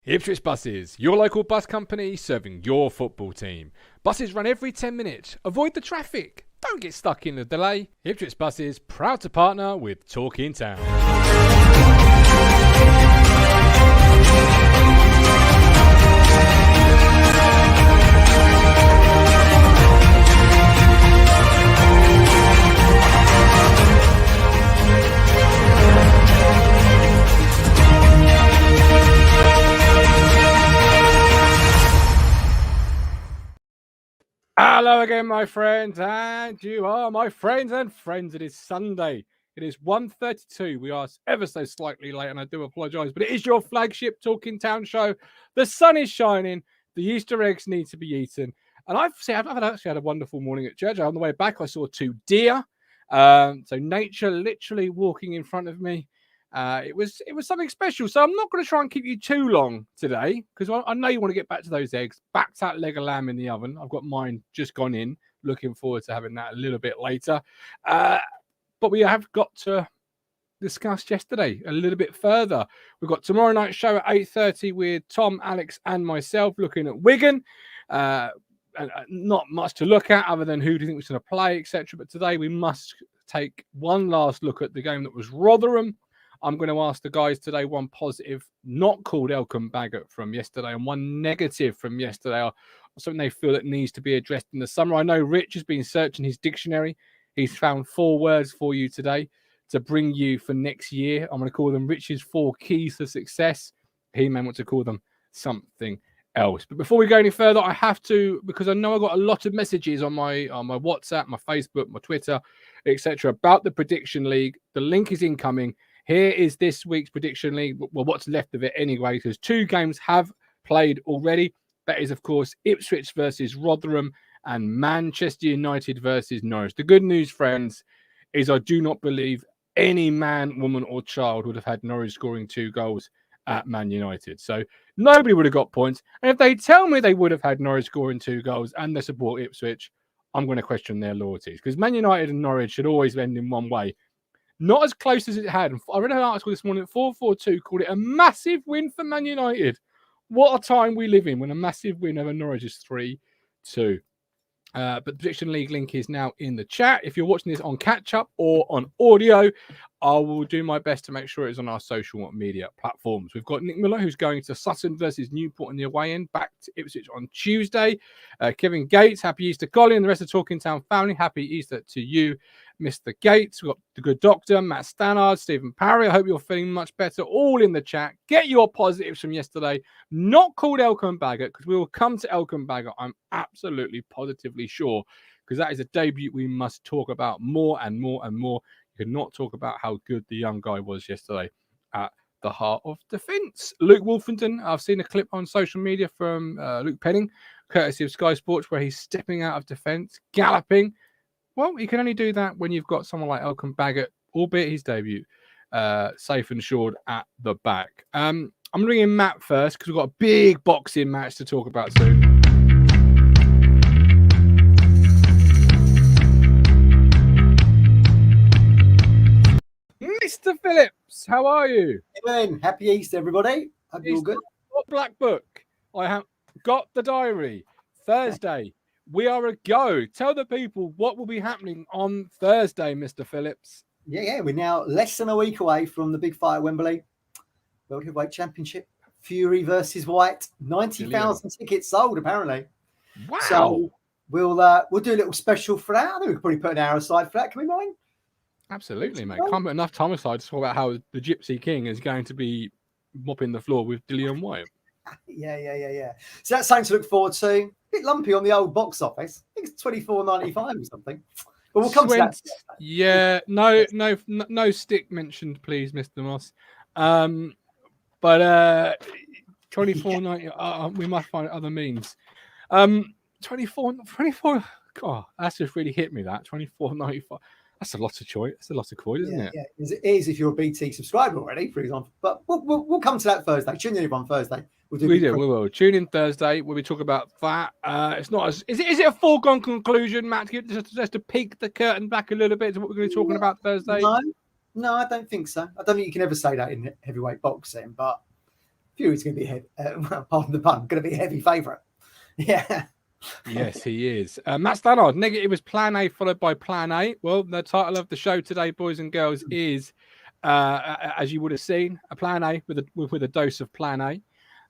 Ipswich Buses, your local bus company serving your football team. Buses run every 10 minutes. Avoid the traffic. Don't get stuck in the delay. Ipswich Buses, proud to partner with Talking Town. Hello again, my friends, and you are my friends and friends. It is Sunday. It is 1:32. We are ever so slightly late, and I do apologise, but it is your flagship Talking Town show. The sun is shining. The Easter eggs need to be eaten. And I've actually had a wonderful morning at church. On the way back, I saw 2 deer. So nature literally walking in front of me. It was something special. So I'm not going to try and keep you too long today because I know you want to get back to those eggs. Back to that leg of lamb in the oven. I've got mine just gone in. Looking forward to having that a little bit later. But we have got to discuss yesterday a little bit further. We've got tomorrow night show at 8:30 with Tom, Alex, and myself looking at Wigan. And not much to look at other than who do you think was going to play, etc. But today we must take one last look at the game that was Rotherham. I'm going to ask the guys today one positive, not called Elkham Baggott from yesterday, and one negative from yesterday, or something they feel that needs to be addressed in the summer. I know Rich has been searching his dictionary. He's found 4 words for you today to bring you for next year. I'm going to call them Rich's 4 keys to success. He may want to call them something else. But before we go any further, I have to, because I know I got a lot of messages on my WhatsApp, my Facebook, my Twitter, etc. about the Prediction League. The link is incoming. Here is this week's Prediction League. Well, what's left of it anyway, because 2 games have played already. That is, of course, Ipswich versus Rotherham and Manchester United versus Norwich. The good news, friends, is I do not believe any man, woman or child would have had Norwich scoring 2 goals at Man United. So nobody would have got points. And if they tell me they would have had Norwich scoring 2 goals and they support Ipswich, I'm going to question their loyalties. Because Man United and Norwich should always end in one way. Not as close as it had. I read an article this morning at 442 called it a massive win for Man United. What a time we live in when a massive win over Norwich is 3-2. But the Prediction League link is now in the chat. If you're watching this on catch-up or on audio, I will do my best to make sure it's on our social media platforms. We've got Nick Miller, who's going to Sutton versus Newport in the away end, back to Ipswich on Tuesday. Kevin Gates, happy Easter, Colin, and the rest of the Talking Town family. Happy Easter to you, Mr. Gates. We've got the good doctor, Matt Stannard, Stephen Parry. I hope you're feeling much better. All in the chat. Get your positives from yesterday. Not called Elkham Baggott, because we will come to Elkham Baggott, I'm absolutely positively sure, because that is a debut we must talk about more and more and more. You cannot talk about how good the young guy was yesterday at the heart of defence. Luke Wolfenden, I've seen a clip on social media from Luke Penning, courtesy of Sky Sports, where he's stepping out of defence, galloping. Well, you can only do that when you've got someone like Elkham Baggott, albeit his debut, safe and assured at the back. I'm going to bring in Matt first, because we've got a big boxing match to talk about soon. Mr. Phillips, how are you? Hey, happy Easter, everybody. Hope you're all good. Black Book. I have got the diary. Thursday, we are a go. Tell the people what will be happening on Thursday, Mr. Phillips. Yeah. We're now less than a week away from the big fight at Wembley. World Heavyweight Championship. Fury versus White. 90,000 tickets sold, apparently. Wow. So we'll do a little special for that. I think we could probably put an hour aside for that. Can we, mind? Absolutely, mate. Can't put enough time aside to talk about how the Gypsy King is going to be mopping the floor with Dillian White. Yeah. So that's something to look forward to. A bit lumpy on the old box office. I think it's $24.95 or something. But we'll come to that. Yeah, no stick mentioned, please, Mr. Moss. But $24.90. We must find other means. 24. God, that's just really hit me. That $24.95. That's a lot of choice. That's a lot of coin, isn't it? Yeah, it is if you're a BT subscriber already, for example. But we'll come to that Thursday. Tune in on Thursday. We will. Tune in Thursday when we talk about that. It's not as is it a foregone conclusion, Matt? Just to peek the curtain back a little bit to what we're going to be talking about Thursday. No, I don't think so. I don't think you can ever say that in heavyweight boxing. But Fury's going to be pardon the pun, going to be a heavy favourite. Yeah. Yes, he is. Matt Stannard, negative was plan A followed by plan A. Well, the title of the show today, boys and girls, is, as you would have seen, a plan A with a dose of plan A.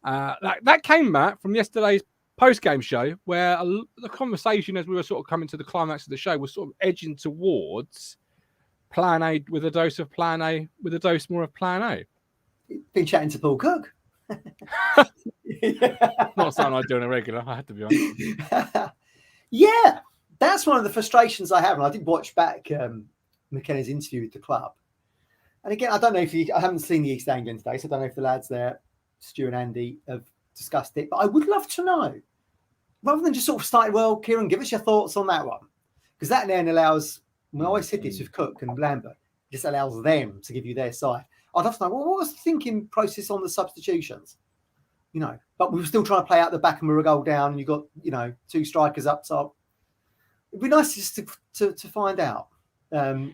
That came, Matt, from yesterday's post-game show, where the conversation, as we were sort of coming to the climax of the show, was sort of edging towards plan A with a dose of plan A with a dose more of plan A. Been chatting to Paul Cook. Not something I do on a regular, I have to be honest. Yeah, that's one of the frustrations I have. And I did watch back McKenna's interview with the club. And again, I don't know if I haven't seen the East Anglian today, so I don't know if the lads there, Stu and Andy, have discussed it. But I would love to know, rather than just sort of start, well, Kieran, give us your thoughts on that one. Because that then allows, I always said this with Cook and Lambert, just allows them to give you their side. I'd love to know, well, what was the thinking process on the substitutions? You know, but we were still trying to play out the back and we were a goal down and you got, you know, two strikers up top. It'd be nice just to find out.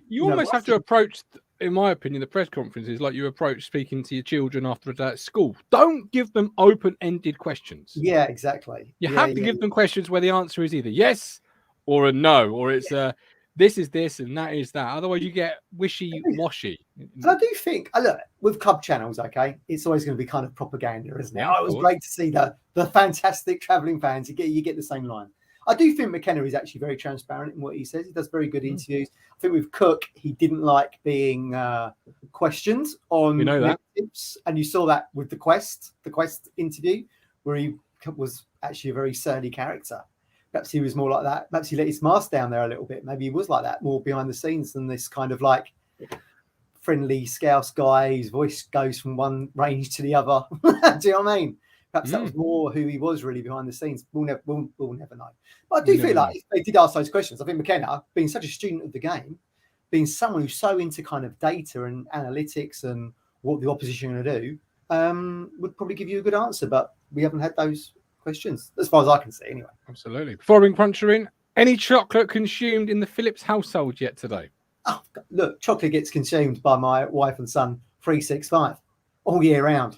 You almost have to approach, in my opinion, the press conferences like you approach speaking to your children after a day at school. Don't give them open-ended questions. Yeah, exactly. You have to give them questions where the answer is either yes or a no, or it's this is this and that is that. Otherwise, you get wishy-washy. And I do think, look, with club channels, okay, it's always going to be kind of propaganda, isn't it? Oh, it was great to see the fantastic travelling fans. You get the same line. I do think McKenna is actually very transparent in what he says. He does very good interviews. I think with Cook, he didn't like being questioned on tips, and you saw that with the Quest interview, where he was actually a very surly character. Perhaps he was more like that. Perhaps he let his mask down there a little bit. Maybe he was like that, more behind the scenes than this kind of like friendly Scouse guy whose voice goes from one range to the other. Do you know what I mean? Perhaps that was more who he was really behind the scenes. We'll never know. But I do feel like if they did ask those questions, I think McKenna, being such a student of the game, being someone who's so into kind of data and analytics and what the opposition are going to do, would probably give you a good answer. But we haven't had those questions, as far as I can see, anyway. Absolutely. Before we puncher in, any chocolate consumed in the Phillips household yet today? Oh, look, chocolate gets consumed by my wife and son 365 all year round.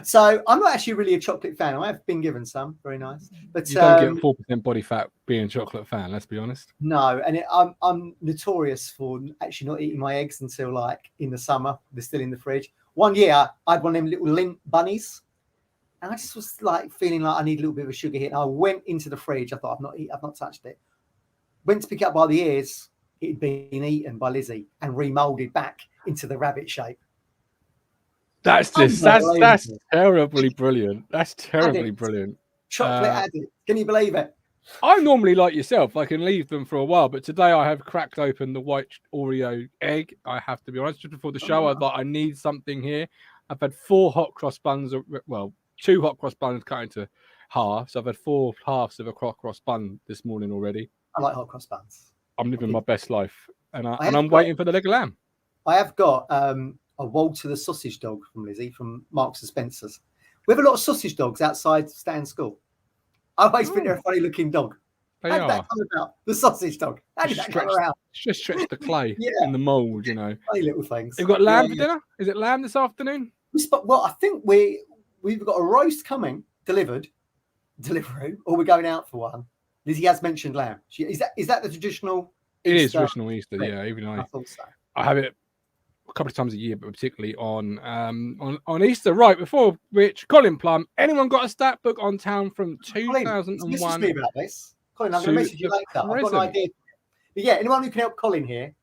So I'm not actually really a chocolate fan. I have been given some, very nice. But you don't get 4% body fat being a chocolate fan, let's be honest. No, and I'm notorious for actually not eating my eggs until like in the summer. They're still in the fridge. One year, I had one of them little lint bunnies. And I just was like feeling like I need a little bit of a sugar hit. And I went into the fridge. I thought, I've not touched it. Went to pick it up by the ears. It had been eaten by Lizzie and remolded back into the rabbit shape. That's terribly brilliant. That's terribly brilliant. Chocolate addict. Can you believe it? I'm normally like yourself. I can leave them for a while, but today I have cracked open the white Oreo egg. I have to be honest. Just before the show, I thought I need something here. I've had 4 hot cross buns. Well, 2 hot cross buns cut into half. So I've had 4 halves of a hot cross bun this morning already. I like hot cross buns. I'm living my best life, and I'm waiting for the leg of lamb. I have got a Walter the sausage dog from Lizzie from Marks and Spencer's. We have a lot of sausage dogs outside Stan's school. I've always been a funny looking dog. How did that come about? The sausage dog. How did that come around? Just stretch the clay in the mould, you know. Funny little things. You've got lamb for dinner? Is it lamb this afternoon? Well, I think we've got a roast coming, delivery, or we're going out for one. Lizzie has mentioned lamb. Is that the traditional? It is traditional Easter, yeah. Even I thought so. I have it a couple of times a year, but particularly on Easter. Right, before which, Colin Plum, anyone got a stat book on town from 2001? Colin, me about this. Colin, I'm going to message you later. I've got an idea. But yeah, anyone who can help Colin here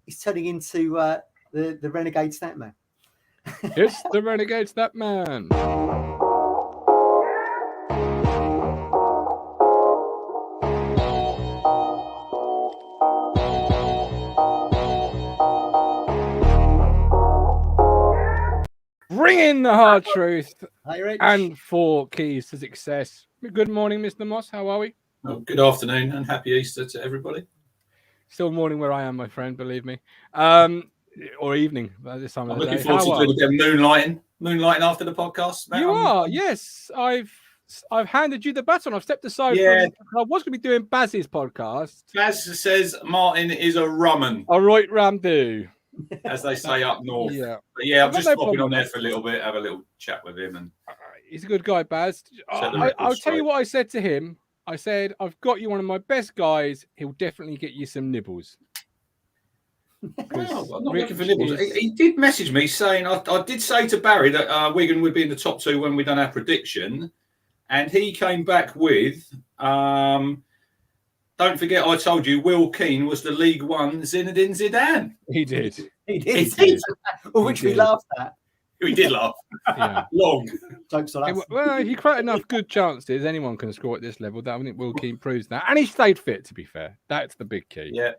is turning into the Renegade Stat Man. It's the Renegade Stat Man. Bring in the hard truth. Hi, Rich. And 4 keys to success. Good morning, Mr. Moss. How are we? Oh, good afternoon and happy Easter to everybody. Still morning where I am, my friend, believe me. Or evening by this time of the day. I'm looking forward to doing a bit of moonlighting after the podcast. Matt. You are, yes. I've handed you the baton. I've stepped aside. Yeah. I was going to be doing Baz's podcast. Baz says Martin is a rumman. All right, Ramdo. as they say up north. Yeah. But yeah, I'm I've got just no popping problem on there with for a little bit, have a little chat with him, and He's a good guy, Baz. set the record I'll tell you straight. what I said to him. I said, I've got you one of my best guys. He'll definitely get you some nibbles. Well, I'm not Rich looking for nibbles. is- He did message me saying, I did say to Barry that Wigan would be in the top 2 when we done our prediction. And he came back with, don't forget I told you Will Keane was the League One Zinedine Zidane. He did. He did. He did. Which we did. laughed at. We did laugh. Yeah. Long. Jokes on us. Well, if you create enough good chances, anyone can score at this level. I think Will Keane proves that. And he stayed fit, to be fair. That's the big key. Yeah.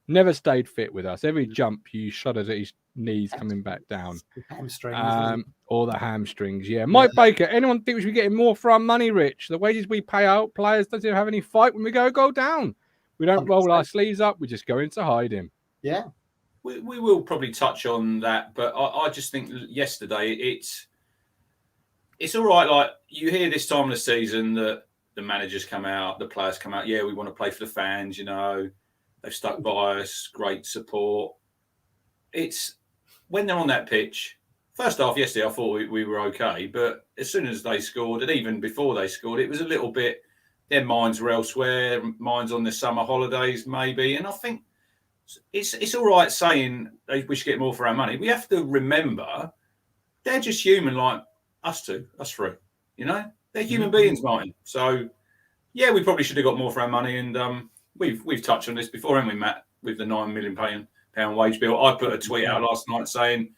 Never stayed fit with us. Every jump, you shuddered at his knees coming back down. Hamstrings. Or the hamstrings, yeah. Mike Baker, anyone think we should be getting more for our money, Rich? The wages we pay out, players doesn't have any fight when we go down. We don't roll our sleeves up. We just go into hiding. Yeah. We will probably touch on that, but I just think yesterday it's all right. Like, you hear this time of the season that the managers come out, the players come out. Yeah, we want to play for the fans, They've stuck by us, great support. It's when they're on that pitch. First half yesterday, I thought we were okay, but as soon as they scored, and even before they scored, it was a little bit. Their minds were elsewhere, minds on their summer holidays, maybe. And I think it's all right saying we should get more for our money. We have to remember they're just human, like us two, us three. They're human beings, Martin. So yeah, we probably should have got more for our money, and we've touched on this before, haven't we, Matt? With the £9 million wage bill, I put a tweet out last night saying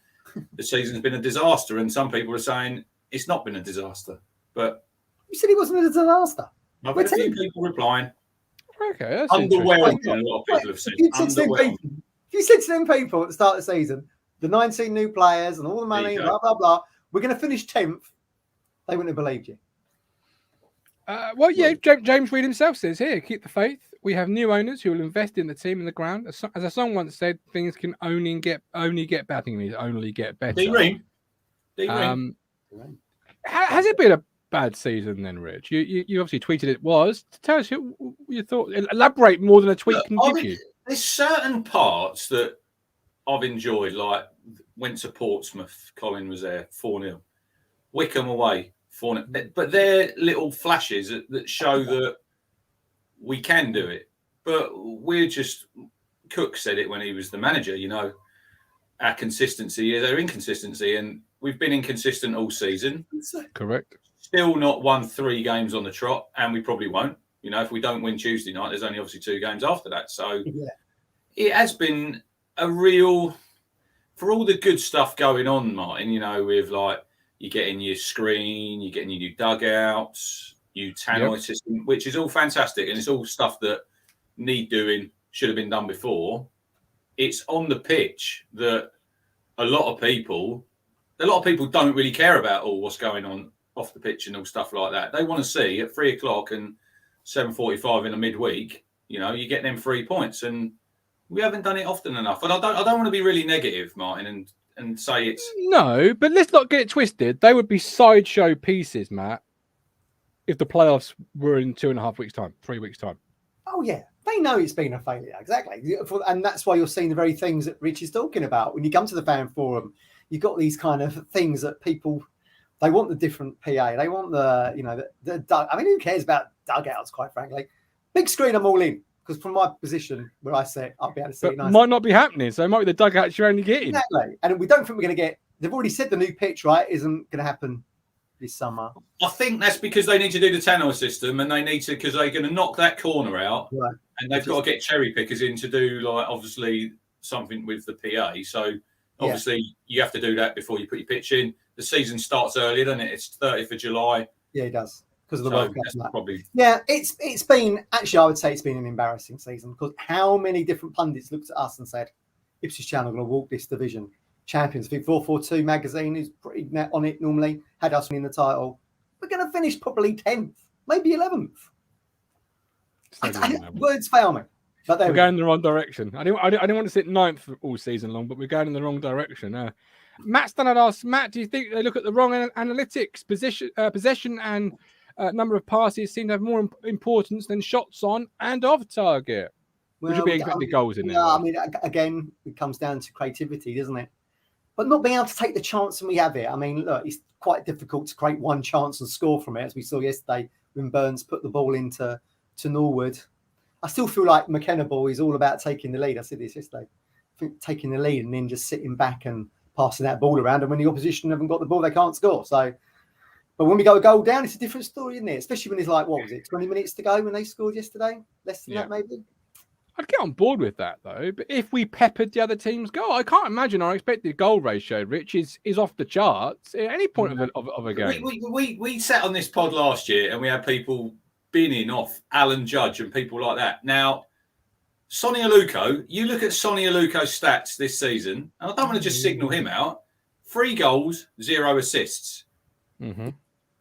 the season's been a disaster, and some people are saying it's not been a disaster. But you said it wasn't a disaster. I've had a few people replying. Okay, that's underwhelmed. interesting. A lot of people have said If you said to them people at the start of the season, the 19 new players and all the money, blah blah blah, we're going to finish 10th, they wouldn't have believed you. Well, yeah, James Reed himself says here, keep the faith. We have new owners who will invest in the team and the ground. As a song once said, things can only get better. I think it means only get better. D-Ring. Has it been a bad season then, Rich? You obviously tweeted it was. Tell us your thought. Elaborate more than a tweet can give you. There's certain parts that I've enjoyed, like went to Portsmouth, Colin was there, 4-0. Wickham away, 4-0. But they're little flashes that show that we can do it. But we're just, Cook said it when he was the manager, our consistency is our inconsistency, and we've been inconsistent all season. Correct. Still not won 3 games on the trot, and we probably won't. If we don't win Tuesday night, there's only obviously 2 games after that. So It has been a real, for all the good stuff going on, Martin, with like you're getting your screen, you're getting your new dugouts, new tannoy system, which is all fantastic, and it's all stuff that need doing, should have been done before. It's on the pitch that a lot of people don't really care about all what's going on off the pitch and all stuff like that. They want to see at 3:00 and 7:45 in a midweek, you get them 3 points, and we haven't done it often enough. And I don't want to be really negative, Martin, and say it's no, but let's not get it twisted. They would be sideshow pieces, Matt, if the playoffs were in 2.5 weeks' time, 3 weeks' time. Oh yeah, they know it's been a failure, exactly, and that's why you're seeing the very things that Rich is talking about. When you come to the fan forum, you've got these kind of things that people, they want the different PA, they want the I mean, who cares about dugouts? Quite frankly, big screen, I'm all in. Because from my position where I sit, I'll be able to see it nice. Might not be happening, so it might be the dugouts you're only getting. Exactly. And we don't think we're going to get, they've already said the new pitch, right, isn't going to happen this summer. I think that's because they need to do the tannoy system, and they need to, because they're going to knock that corner out, right, and they've got to get cherry pickers in to do, like, obviously, something with the PA. So, obviously, you have to do that before you put your pitch in. The season starts earlier, doesn't it? It's 30th of July. Yeah, it does. Because of the World Cup. Probably... Yeah, it's been, actually, I would say it's been an embarrassing season, because how many different pundits looked at us and said, Ipswich Town are going to walk this division. Champions, I think 442 magazine, who's pretty net on it normally, had us winning the title. We're going to finish probably 10th, maybe 11th. Words fail me. But we're going in the wrong direction. I didn't want to sit 9th all season long, but we're going in the wrong direction. Matt Stannard asks, Matt, do you think they look at the wrong analytics? Possession and number of passes seem to have more importance than shots on and off target. We should be expecting the goals in there. No, I mean, again, it comes down to creativity, doesn't it? But not being able to take the chance when we have it. I mean, look, it's quite difficult to create one chance and score from it, as we saw yesterday when Burns put the ball into Norwood. I still feel like McKenna ball is all about taking the lead. I said this yesterday. I think taking the lead and then just sitting back and passing that ball around. And when the opposition haven't got the ball, they can't score. So, but when we go a goal down, it's a different story, isn't it? Especially when it's like, what was it, 20 minutes to go when they scored yesterday? Less than that, maybe? I'd get on board with that, though. But if we peppered the other team's goal, I can't imagine our expected goal ratio, Rich, is off the charts at any point of a game. We sat on this pod last year and we had people binning off Alan Judge and people like that. Now, Sonny Aluko, you look at Sonny Aluko's stats this season, and I don't want to just signal him out. 3 goals, 0 assists. Mm-hmm.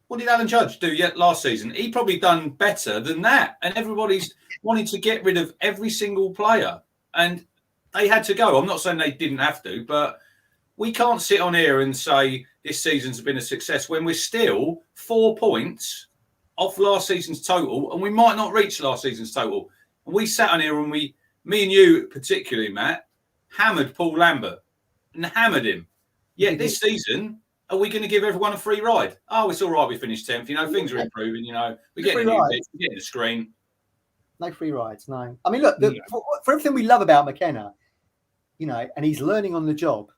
What did Alan Judge do yet last season? He probably done better than that. And everybody's wanting to get rid of every single player. And they had to go. I'm not saying they didn't have to, but we can't sit on here and say this season's been a success when we're still 4 points off last season's total, and we might not reach last season's total. And we sat on here and me and you particularly, Matt, hammered Paul Lambert and hammered him. Yet this season, are we going to give everyone a free ride? Oh, it's all right. We finished 10th. You know, things are improving. You know, we're getting we're getting the screen. No free rides. No. I mean, look, for everything we love about McKenna, you know, and he's learning on the job.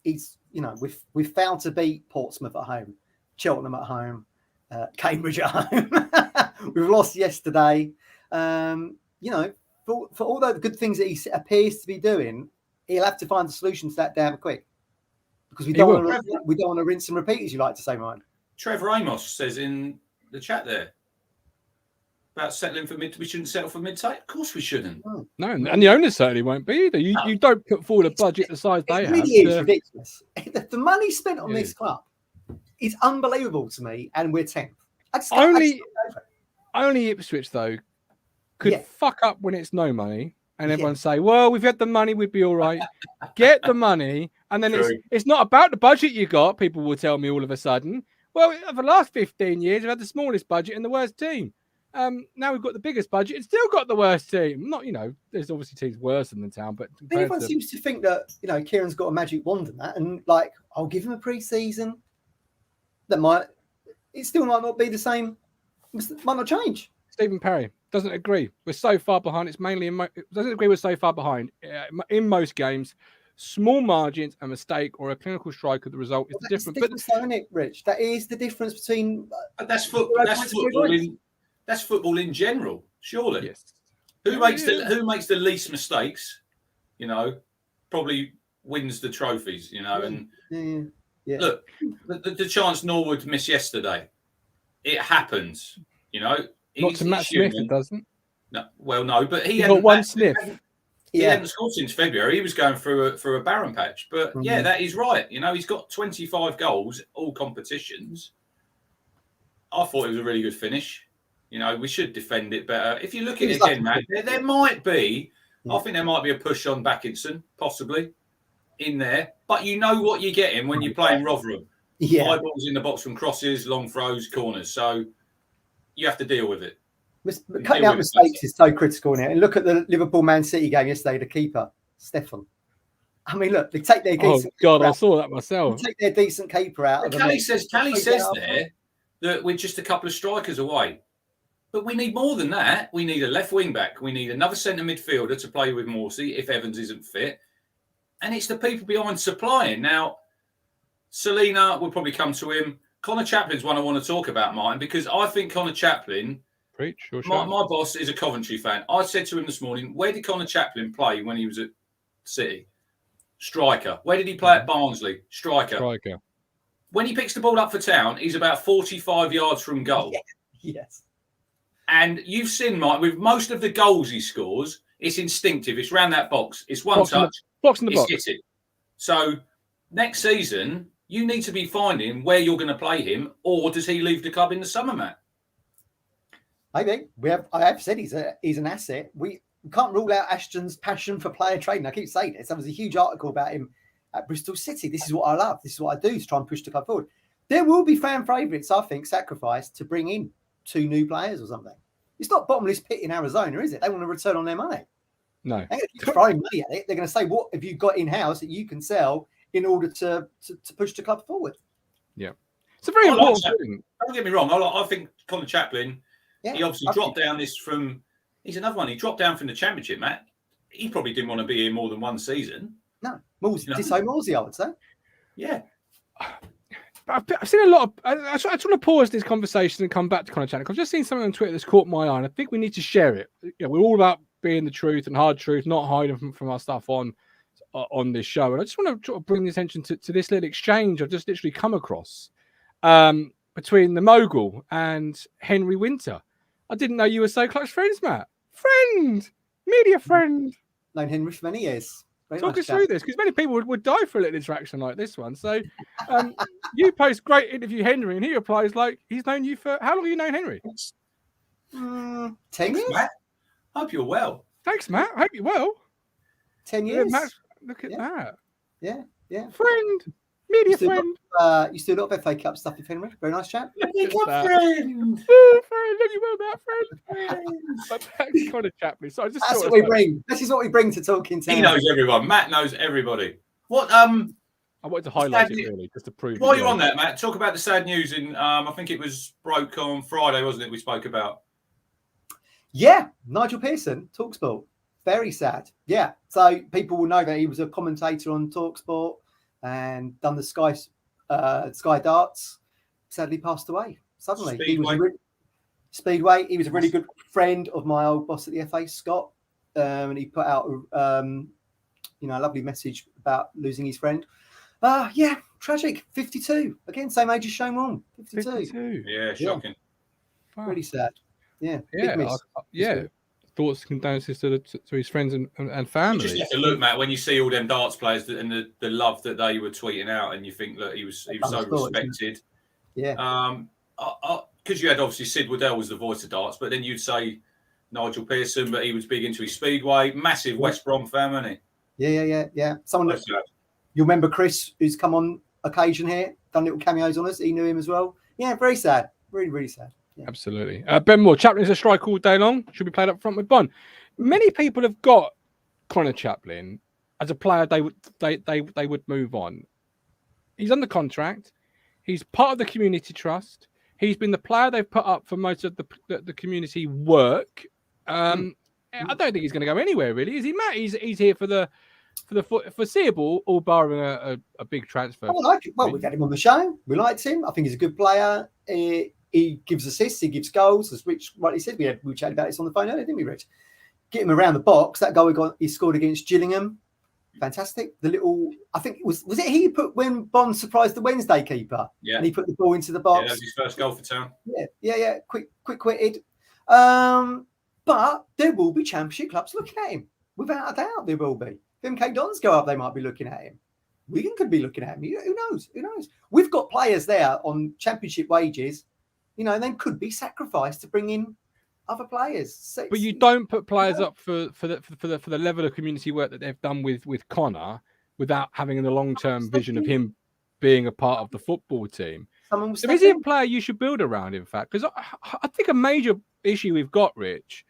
He's, you know, we've failed to beat Portsmouth at home, Cheltenham at home, Cambridge at home. We've lost yesterday. You know, for all the good things that he appears to be doing, he'll have to find the solution to that damn quick. Because we don't want to rinse and repeat, as you like to say, Ryan. Trevor Amos says in the chat there about settling for we shouldn't settle for mid-table. Of course we shouldn't. No, and the owners certainly won't be either. You don't put forward a budget the size they have. It really is ridiculous. The money spent on this club is unbelievable to me, and we're 10th. Only Ipswich, though, could fuck up when it's no money. And everyone say, well, we've had the money, we'd be all right. Get the money. And then it's not about the budget you got, people will tell me all of a sudden. Well, over the last 15 years, we've had the smallest budget and the worst team. Now we've got the biggest budget and still got the worst team. Not, you know, there's obviously teams worse than the Town, but everyone seems to think that, you know, Kieran's got a magic wand in that. And like, I'll give him a pre-season. It still might not be the same. It might not change. Stephen Perry doesn't agree. We're so far behind. It's mainly doesn't agree. We're so far behind in most games. Small margins, a mistake, or a clinical strike of the result is the difference. Isn't it, Rich? That is the difference between. But that's football. That's football in general. Surely. Yes. Who makes the least mistakes? You know, probably wins the trophies. You know, and look, the chance Norwood missed yesterday. It happens. You know. Not to Matt Smith, it doesn't. No, well, no, but he got one sniff. He hadn't scored since February. He was going through a barren patch. But yeah, that is right. You know, he's got 25 goals, all competitions. I thought it was a really good finish. You know, we should defend it better. If you look at it again, Matt, there might be. I think there might be a push on Backinson, possibly in there. But you know what you're getting when you're playing Rotherham. High balls in the box from crosses, long throws, corners. So. You have to deal with it. Cutting out mistakes is so critical in it. And look at the Liverpool-Man City game yesterday, the keeper, Stefan. I mean, look, they take their decent... Oh, God, I saw that myself. They take their decent keeper out of the Kelly says there that we're just a couple of strikers away. But we need more than that. We need a left wing-back. We need another centre midfielder to play with Morsey if Evans isn't fit. And it's the people behind supplying. Now, Selena will probably come to him. Connor Chaplin's one I want to talk about, Martin, because I think Connor Chaplin, my boss, is a Coventry fan. I said to him this morning, where did Connor Chaplin play when he was at City? Striker. Where did he play at Barnsley? Striker. When he picks the ball up for Town, he's about 45 yards from goal. Yes. And you've seen, Martin, with most of the goals he scores, it's instinctive. It's round that box. It's one touch. Box in the box. Hit it. So next season... You need to be finding where you're going to play him, or does he leave the club in the summer, Matt? I think I have said he's an asset. We can't rule out Ashton's passion for player trading. I keep saying this. There was a huge article about him at Bristol City. This is what I love. This is what I do to try and push the club forward. There will be fan favourites, I think, sacrificed to bring in 2 new players or something. It's not bottomless pit in Arizona, is it? They want to return on their money. No. They're going to keep throwing money at it. They're going to say, what have you got in-house that you can sell in order to push the club forward? Yeah. It's a very important thing. Don't get me wrong. I think Conor Chaplin, he obviously dropped down this from... He's another one. He dropped down from the Championship, Matt. He probably didn't want to be here more than one season. No. Morsey, I would say. Yeah. I've seen a lot of... I just want to pause this conversation and come back to Conor Chaplin. I've just seen something on Twitter that's caught my eye, and I think we need to share it. We're all about being the truth and hard truth, not hiding from our stuff on this show. And I just want to sort of bring the attention to this little exchange I've just literally come across between the Mogul and Henry Winter. I didn't know you were so close friends, Matt. Media friend. Known Henry for many years. Talk us through this, because many people would die for a little interaction like this one. So you post great interview Henry, and he replies like he's known you for... How long have you known Henry? 10 years. Matt. Hope you're well. Thanks, Matt. Hope you're well. 10 years. Yeah, Matt, look at that. Yeah. Friend. Media friend. You do a lot of FA Cup stuff with Henry. Very nice chap. Friend. Friend. Love you well, Matt. Friend. But thanks, Conor Chaplin. So I just That's what we bring. This is what we bring to Talking Town. He knows everyone. Matt knows everybody. What? I wanted to highlight it really, just to prove. While you're on that, Matt, talk about the sad news in. I think it was broke on Friday, wasn't it? We spoke about. Yeah, Nigel Pearson, TalkSport. Very sad. Yeah, so people will know that he was a commentator on TalkSport and done the Sky Darts. Sadly, passed away suddenly. Speedway. He was a really good friend of my old boss at the FA, Scott, and he put out a lovely message about losing his friend. Yeah, tragic. 52 again, same age as Shane Warne. 52. Yeah, shocking. Yeah. Really sad. Yeah, big miss. Thoughts, condolences to his friends and family. You just have to look, Matt, when you see all them darts players and the love that they were tweeting out, and you think that he was so respected. Yeah. Because you had obviously Sid Waddell was the voice of darts, but then you'd say Nigel Pearson, but he was big into his Speedway. Massive West Brom fan, wasn't he? Yeah. Someone that you remember, Chris, who's come on occasion here, done little cameos on us. He knew him as well. Yeah, very sad. Really, really sad. Yeah. Absolutely. Ben Moore, Chaplin's a strike all day long. Should be played up front with Bond. Many people have got Conor Chaplin as a player they would move on. He's under contract. He's part of the community trust. He's been the player they've put up for most of the community work. I don't think he's going to go anywhere, really. Is he, Matt? He's here for the foreseeable, all barring a big transfer. I like it. Well, we've had him on the show. We liked him. I think he's a good player. He gives assists, he gives goals, as Rich rightly said. We chatted about this on the phone earlier, didn't we, Rich? Get him around the box. That goal he scored against Gillingham, fantastic. The little, I think was it he put when Bond surprised the Wednesday keeper? Yeah, and he put the ball into the box. Yeah, that was his first goal for Town. Yeah. Quick-witted. But there will be Championship clubs looking at him, without a doubt. There will be. If MK Dons go up, they might be looking at him. Wigan could be looking at him. Who knows? We've got players there on Championship wages. They could be sacrificed to bring in other players. But you don't put players up for the level of community work that they've done with Conor without having the long-term vision of him being a part of the football team. So is he a player you should build around, in fact? Because I think a major issue we've got, Rich,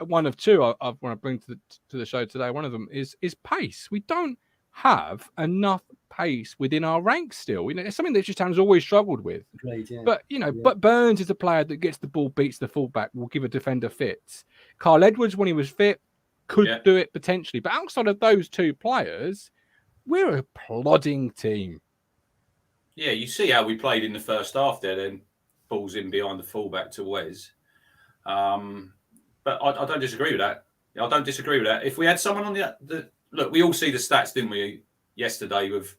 one of two I want to bring to the show today, one of them is pace. We don't have enough pace within our ranks still. It's something that Ipswich Town has always struggled with. Great, yeah. But but Burns is a player that gets the ball, beats the fullback, will give a defender fits. Carl Edwards, when he was fit, could do it potentially. But outside of those two players, we're a plodding team. Yeah, you see how we played in the first half there, then balls in behind the fullback to Wes. But I don't disagree with that. If we had someone on the look, we all see the stats, didn't we, yesterday with,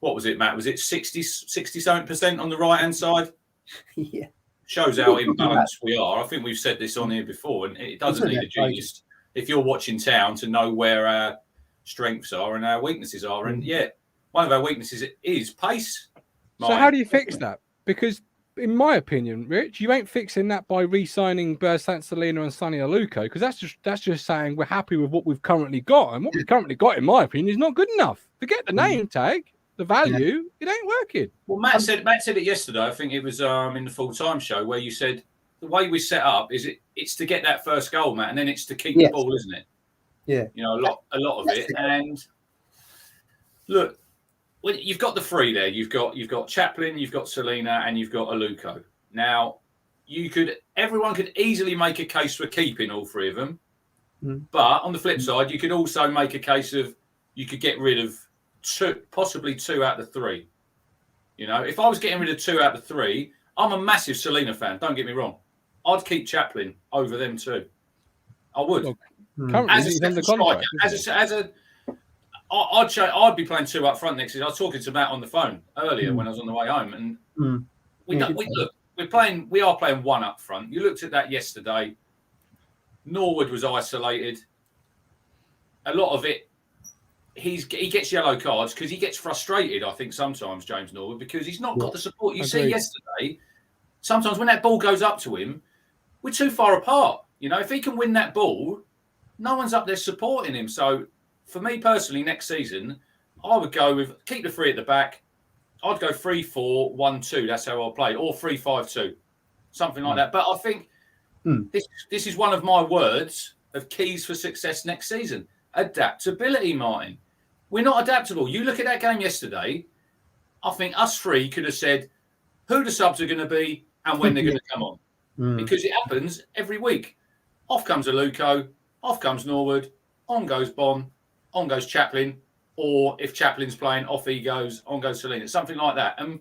what was it, Matt? Was it 60-something% on the right-hand side? Yeah. Shows how imbalanced we are. I think we've said this on here before, and it doesn't need a genius, if you're watching Town, to know where our strengths are and our weaknesses are. And, one of our weaknesses is pace. So how do you fix that? Because, in my opinion, Rich, you ain't fixing that by re-signing Bersant Salina and Sonny Aluko, because that's just saying we're happy with what we've currently got, and what we've currently got, in my opinion, is not good enough. Forget the name tag, the value, it ain't working. Well, Matt said it yesterday. I think it was in the full-time show where you said the way we set up is it's to get that first goal, Matt, and then it's to keep the ball, isn't it? Yeah. You know, a lot of it. And look, well, you've got the three there. You've got Chaplin, you've got Selena, and you've got Aluko. Now, everyone could easily make a case for keeping all three of them. But on the flip side, you could also make a case of you could get rid of possibly two out of the three. You know, if I was getting rid of two out of the three, I'm a massive Selena fan. Don't get me wrong. I'd keep Chaplin over them too. I would. Well, as a striker, I'd be playing two up front next year. I was talking to Matt on the phone earlier when I was on the way home, and we are playing one up front. You looked at that yesterday. Norwood was isolated. A lot of it, he gets yellow cards because he gets frustrated, I think, sometimes, James Norwood, because he's not got the support. You see yesterday, sometimes when that ball goes up to him, we're too far apart. You know, if he can win that ball, no one's up there supporting him. So for me personally, next season, I would go with keep the three at the back. I'd go 3-4-1-2. That's how I'll play, or 3-5-2, something like that. But I think this is one of my words of keys for success next season. Adaptability, Martin. We're not adaptable. You look at that game yesterday, I think us three could have said who the subs are going to be and when they're going to come on. Because it happens every week. Off comes Aluko, off comes Norwood, on goes Bon, on goes Chaplin, or if Chaplin's playing, off he goes, on goes Selena, something like that. And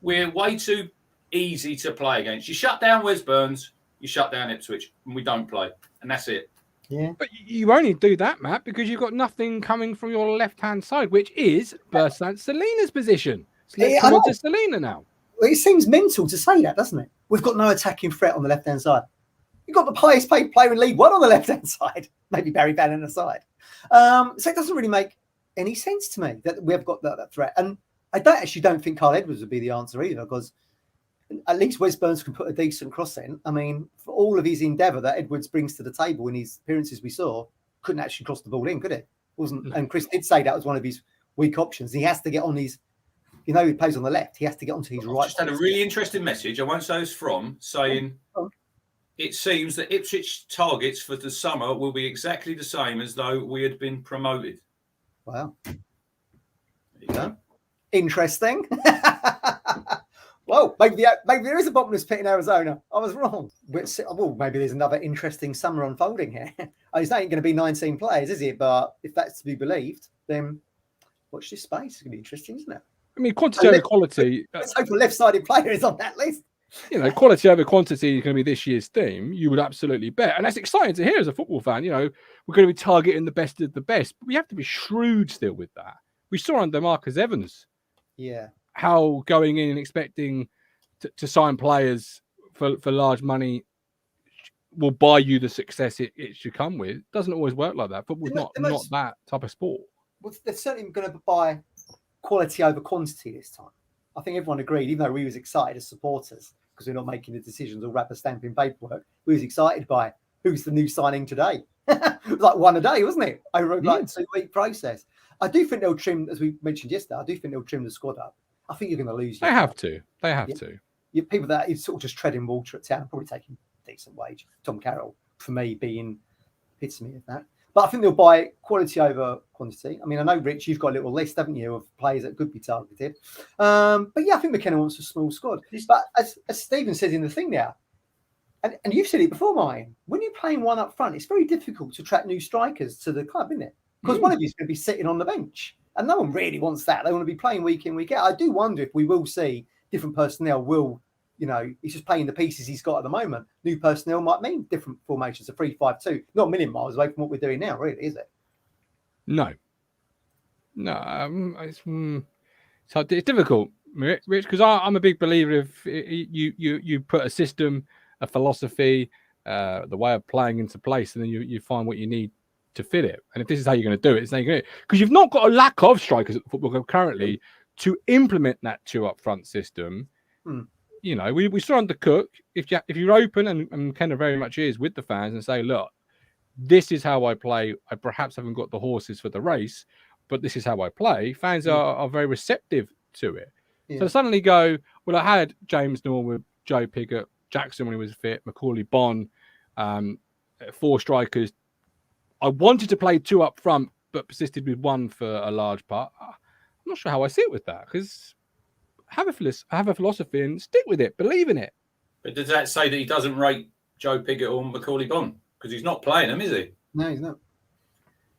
we're way too easy to play against. You shut down Wes Burns, you shut down Ipswich, and we don't play. And that's it. Yeah. But you only do that, Matt, because you've got nothing coming from your left-hand side, which is Bersant Selena's position. So let's come on to Selena now. Well, it seems mental to say that, doesn't it? We've got no attacking threat on the left-hand side. You've got the highest paid player in League One on the left-hand side. Maybe Barry Bannon aside. So it doesn't really make any sense to me that we've got that threat. And I don't think Carl Edwards would be the answer either, because at least Wes Burns can put a decent cross in. I mean, for all of his endeavour that Edwards brings to the table in his appearances we saw, couldn't actually cross the ball in, could it? Wasn't. No. And Chris did say that was one of his weak options. He has to get on his, he plays on the left. He has to get onto his right. Just had a really interesting message. I won't say it's from, saying it seems that Ipswich targets for the summer will be exactly the same as though we had been promoted. Wow. There you go. Interesting. Well, maybe there is a bottomless pit in Arizona. I was wrong. Well, maybe there's another interesting summer unfolding here. It's not going to be 19 players, is it? But if that's to be believed, then watch this space. It's going to be interesting, isn't it? I mean, quantity over quality. Let's hope a left-sided player is on that list. You know, quality over quantity is going to be this year's theme. You would absolutely bet. And that's exciting to hear as a football fan. You know, we're going to be targeting the best of the best. But we have to be shrewd still with that. We saw under Marcus Evans. Yeah. How going in and expecting to sign players for large money will buy you the success it should come with. It doesn't always work like that. Football's not that type of sport. Well, they're certainly going to buy quality over quantity this time. I think everyone agreed, even though we was excited as supporters because we're not making the decisions or rubber stamping paperwork, we was excited by who's the new signing today. It was like one a day, wasn't it? Over like a 2-week process. I do think they'll trim, as we mentioned yesterday, I do think they'll trim the squad up. I think you're going to lose. They have to. They have to. People that is sort of just treading water at town, probably taking a decent wage. Tom Carroll, for me, being epitome of that. But I think they'll buy quality over quantity. I mean, I know, Rich, you've got a little list, haven't you, of players that could be targeted. But yeah, I think McKenna wants a small squad. But as Stephen says in the thing now, and you've said it before, Martin, when you're playing one up front, it's very difficult to attract new strikers to the club, isn't it? Because one of you is going to be sitting on the bench. And no one really wants that. They want to be playing week in, week out. I do wonder if we will see different personnel will, he's just playing the pieces he's got at the moment. New personnel might mean different formations, a 3-5-2. Not a million miles away from what we're doing now, really, is it? No. It's difficult, Rich, because I'm a big believer if you put a system, a philosophy, the way of playing into place, and then you find what you need to fit it. And if this is how you're going to do it, it's how you're going to do it. Because you've not got a lack of strikers at the football club currently to implement that 2 up front system. We saw under Cook, if you're open, and Kenner very much is with the fans, and say, look, this is how I play. I perhaps haven't got the horses for the race, but this is how I play. Fans are very receptive to it. Yeah. So suddenly go, well, I had James Norwood, Joe Piggott, Jackson when he was fit, Macaulay Bonne, 4 strikers. I wanted to play 2 up front, but persisted with 1 for a large part. I'm not sure how I sit with that, because have a philosophy and stick with it, believe in it. But does that say that he doesn't rate Joe Pigott or Macaulay Bonne? Because he's not playing them, is he? No, he's not.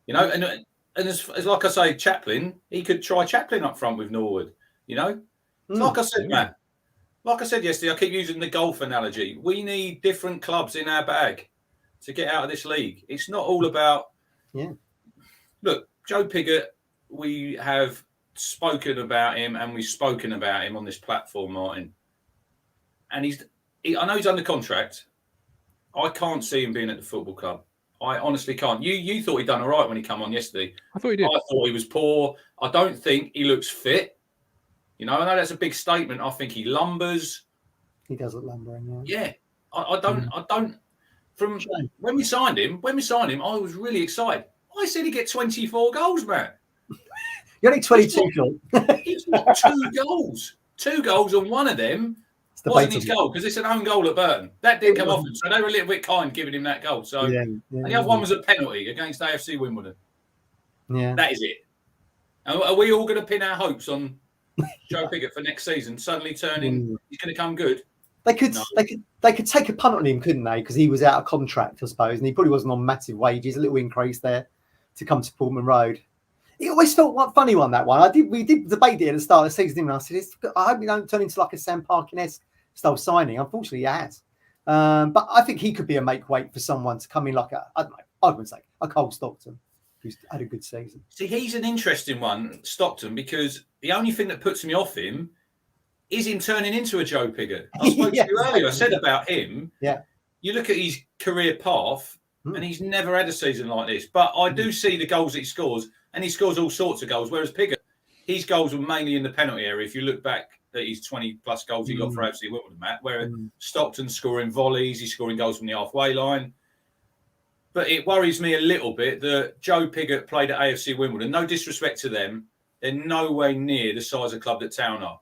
You know, and as like I say, Chaplin, he could try Chaplin up front with Norwood. You know, like I said, Matt. Like I said yesterday, I keep using the golf analogy. We need different clubs in our bag to get out of this league. It's not all about. Yeah. Look, Joe Pigott, we have spoken about him, and we've spoken about him on this platform, Martin. And I know he's under contract. I can't see him being at the football club. I honestly can't. You thought he'd done all right when he came on yesterday. I thought he did. I thought he was poor. I don't think he looks fit. You know, I know that's a big statement. I think he lumbers. He does look lumbering, yeah. I don't. From when we signed him, I was really excited. I said he'd get 24 goals, man. You're only 22, Phil. He's got 2 goals. 2 goals, and one of them wasn't his goal, because it's an own goal at Burton. That didn't come off him, so they were a little bit kind giving him that goal. So, and the other one was a penalty against AFC Wimbledon. Yeah, that is it. And are we all going to pin our hopes on Joe Pigott for next season? Suddenly turning, he's going to come good. They could take a punt on him, couldn't they? Because he was out of contract, I suppose, and he probably wasn't on massive wages. A little increase there to come to Portman Road. It always felt one funny one, that one. We did debate it at the start of the season, and I said, I hope you don't turn into like a Sam Parkin-esque style signing. Unfortunately, it has. But I think he could be a make weight for someone to come in like I don't know, I would say a Cole Stockton, who's had a good season. See, he's an interesting one, Stockton, because the only thing that puts me off him is him turning into a Joe Pigott. I spoke to you earlier. I said about him. Yeah. You look at his career path, and he's never had a season like this. But I do see the goals that he scores, and he scores all sorts of goals. Whereas Pigott, his goals were mainly in the penalty area. If you look back at his 20-plus goals he got for AFC Wimbledon, Matt, where Stockton's scoring volleys, he's scoring goals from the halfway line. But it worries me a little bit that Joe Pigott played at AFC Wimbledon. No disrespect to them. They're nowhere near the size of club that Town are.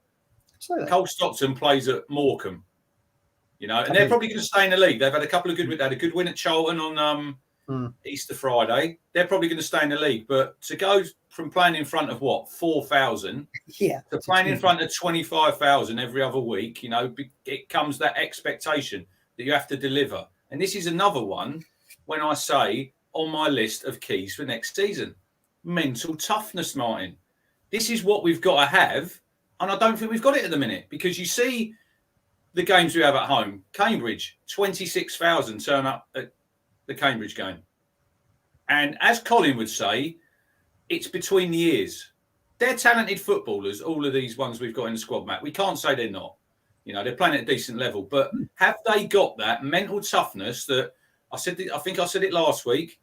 Cole Stockton plays at Morecambe, you know, and they're probably going to stay in the league. They've had a couple of they had a good win at Charlton on Easter Friday. They're probably going to stay in the league. But to go from playing in front of 4,000 to playing in front of 25,000 every other week, you know, it comes that expectation that you have to deliver. And this is another one when I say on my list of keys for next season, mental toughness, Martin. This is what we've got to have. And I don't think we've got it at the minute, because you see the games we have at home. Cambridge, 26,000 turn up at the Cambridge game. And as Colin would say, it's between the ears. They're talented footballers, all of these ones we've got in the squad, Matt. We can't say they're not. You know, they're playing at a decent level. But have they got that mental toughness that I think I said it last week.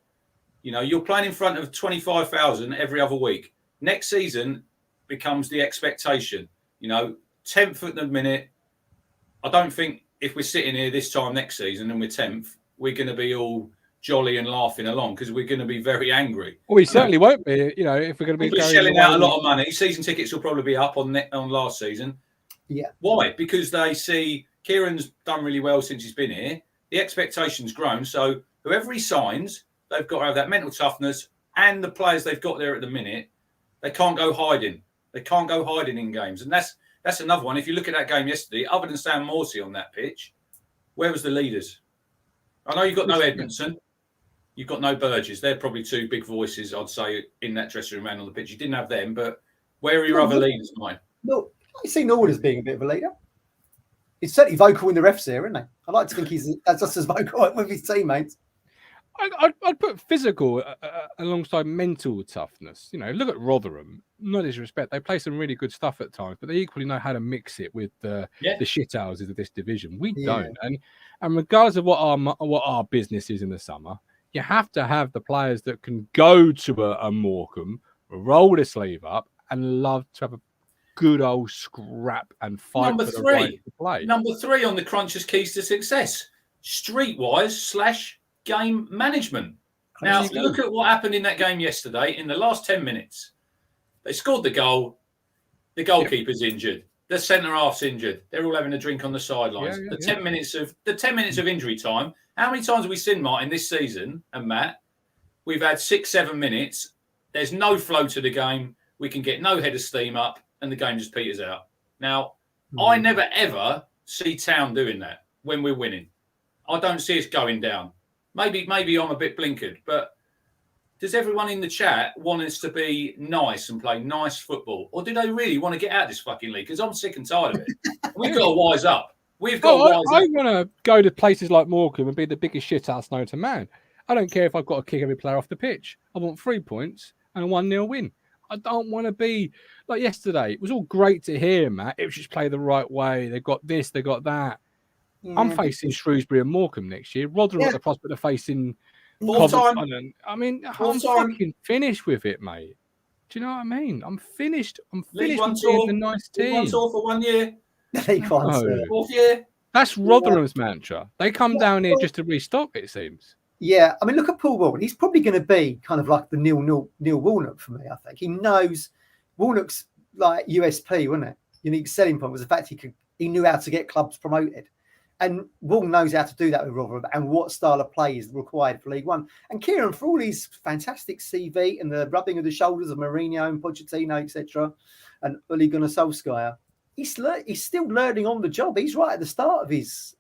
You know, you're playing in front of 25,000 every other week. Next season becomes the expectation. You know, 10th at the minute. I don't think if we're sitting here this time next season and we're 10th, we're going to be all jolly and laughing along, because we're going to be very angry. Well, we certainly won't be, you know, if we're going to be shelling out a lot of money. Season tickets will probably be up on last season. Yeah. Why? Because they see Kieran's done really well since he's been here. The expectation's grown. So whoever he signs, they've got to have that mental toughness, and the players they've got there at the minute, they can't go hiding. They can't go hiding in games. And that's another one. If you look at that game yesterday, other than Sam Morsey on that pitch, where was the leaders? I know you've got no Edmondson. You've got no Burgess. They're probably 2 big voices, I'd say, in that dressing room and on the pitch. You didn't have them, but where are your other leaders, Mike? No, I see Norwood as being a bit of a leader. He's certainly vocal in the refs here, isn't he? I like to think he's just as vocal with his teammates. I'd put physical alongside mental toughness. You know, look at Rotherham. No disrespect, they play some really good stuff at times, but they equally know how to mix it with the shithouses of this division. We don't, and regardless of what our business is in the summer, you have to have the players that can go to a Morecambe, roll the sleeve up, and love to have a good old scrap and fight. Number for the 3, right to play. Number 3 on the Crunchers' keys to success: streetwise / game management. Now, look at what happened in that game yesterday. In the last 10 minutes, they scored the goal. The goalkeeper's injured. The centre half's injured. They're all having a drink on the sidelines. Yeah, the 10 minutes of injury time. How many times have we seen, Martin, this season? And Matt, we've had 6-7 minutes. There's no flow to the game. We can get no head of steam up, and the game just peters out. Now, I never ever see Town doing that when we're winning. I don't see us going down. Maybe I'm a bit blinkered, but does everyone in the chat want us to be nice and play nice football? Or do they really want to get out of this fucking league? Because I'm sick and tired of it. We've got to wise up. I want to go to places like Morecambe and be the biggest shit ass known to man. I don't care if I've got to kick every player off the pitch. I want 3 points and a 1-0 win. I don't want to be like yesterday. It was all great to hear, Matt. Ipswich play the right way. They got this, they got that. Yeah, I'm facing Shrewsbury and Morecambe next year. Rotherham at the prospect of facing... I mean, I'm fucking finished with it, mate. Do you know what I mean? I'm finished. I'm finished with being the nice team. One tour for 1 year. Fourth year. That's Rotherham's mantra. They come down here just to restock, it seems. Yeah, I mean, look at Paul Warnock. He's probably going to be kind of like the Neil Warnock for me, I think. He knows Warnock's like USP, wasn't it? Unique selling point was the fact he knew how to get clubs promoted. And Wall knows how to do that with Rotherham and what style of play is required for League One. And Kieran, for all his fantastic CV and the rubbing of the shoulders of Mourinho and Pochettino, etc., and Ole Gunnar Solskjaer, he's still learning on the job. He's right at the start of his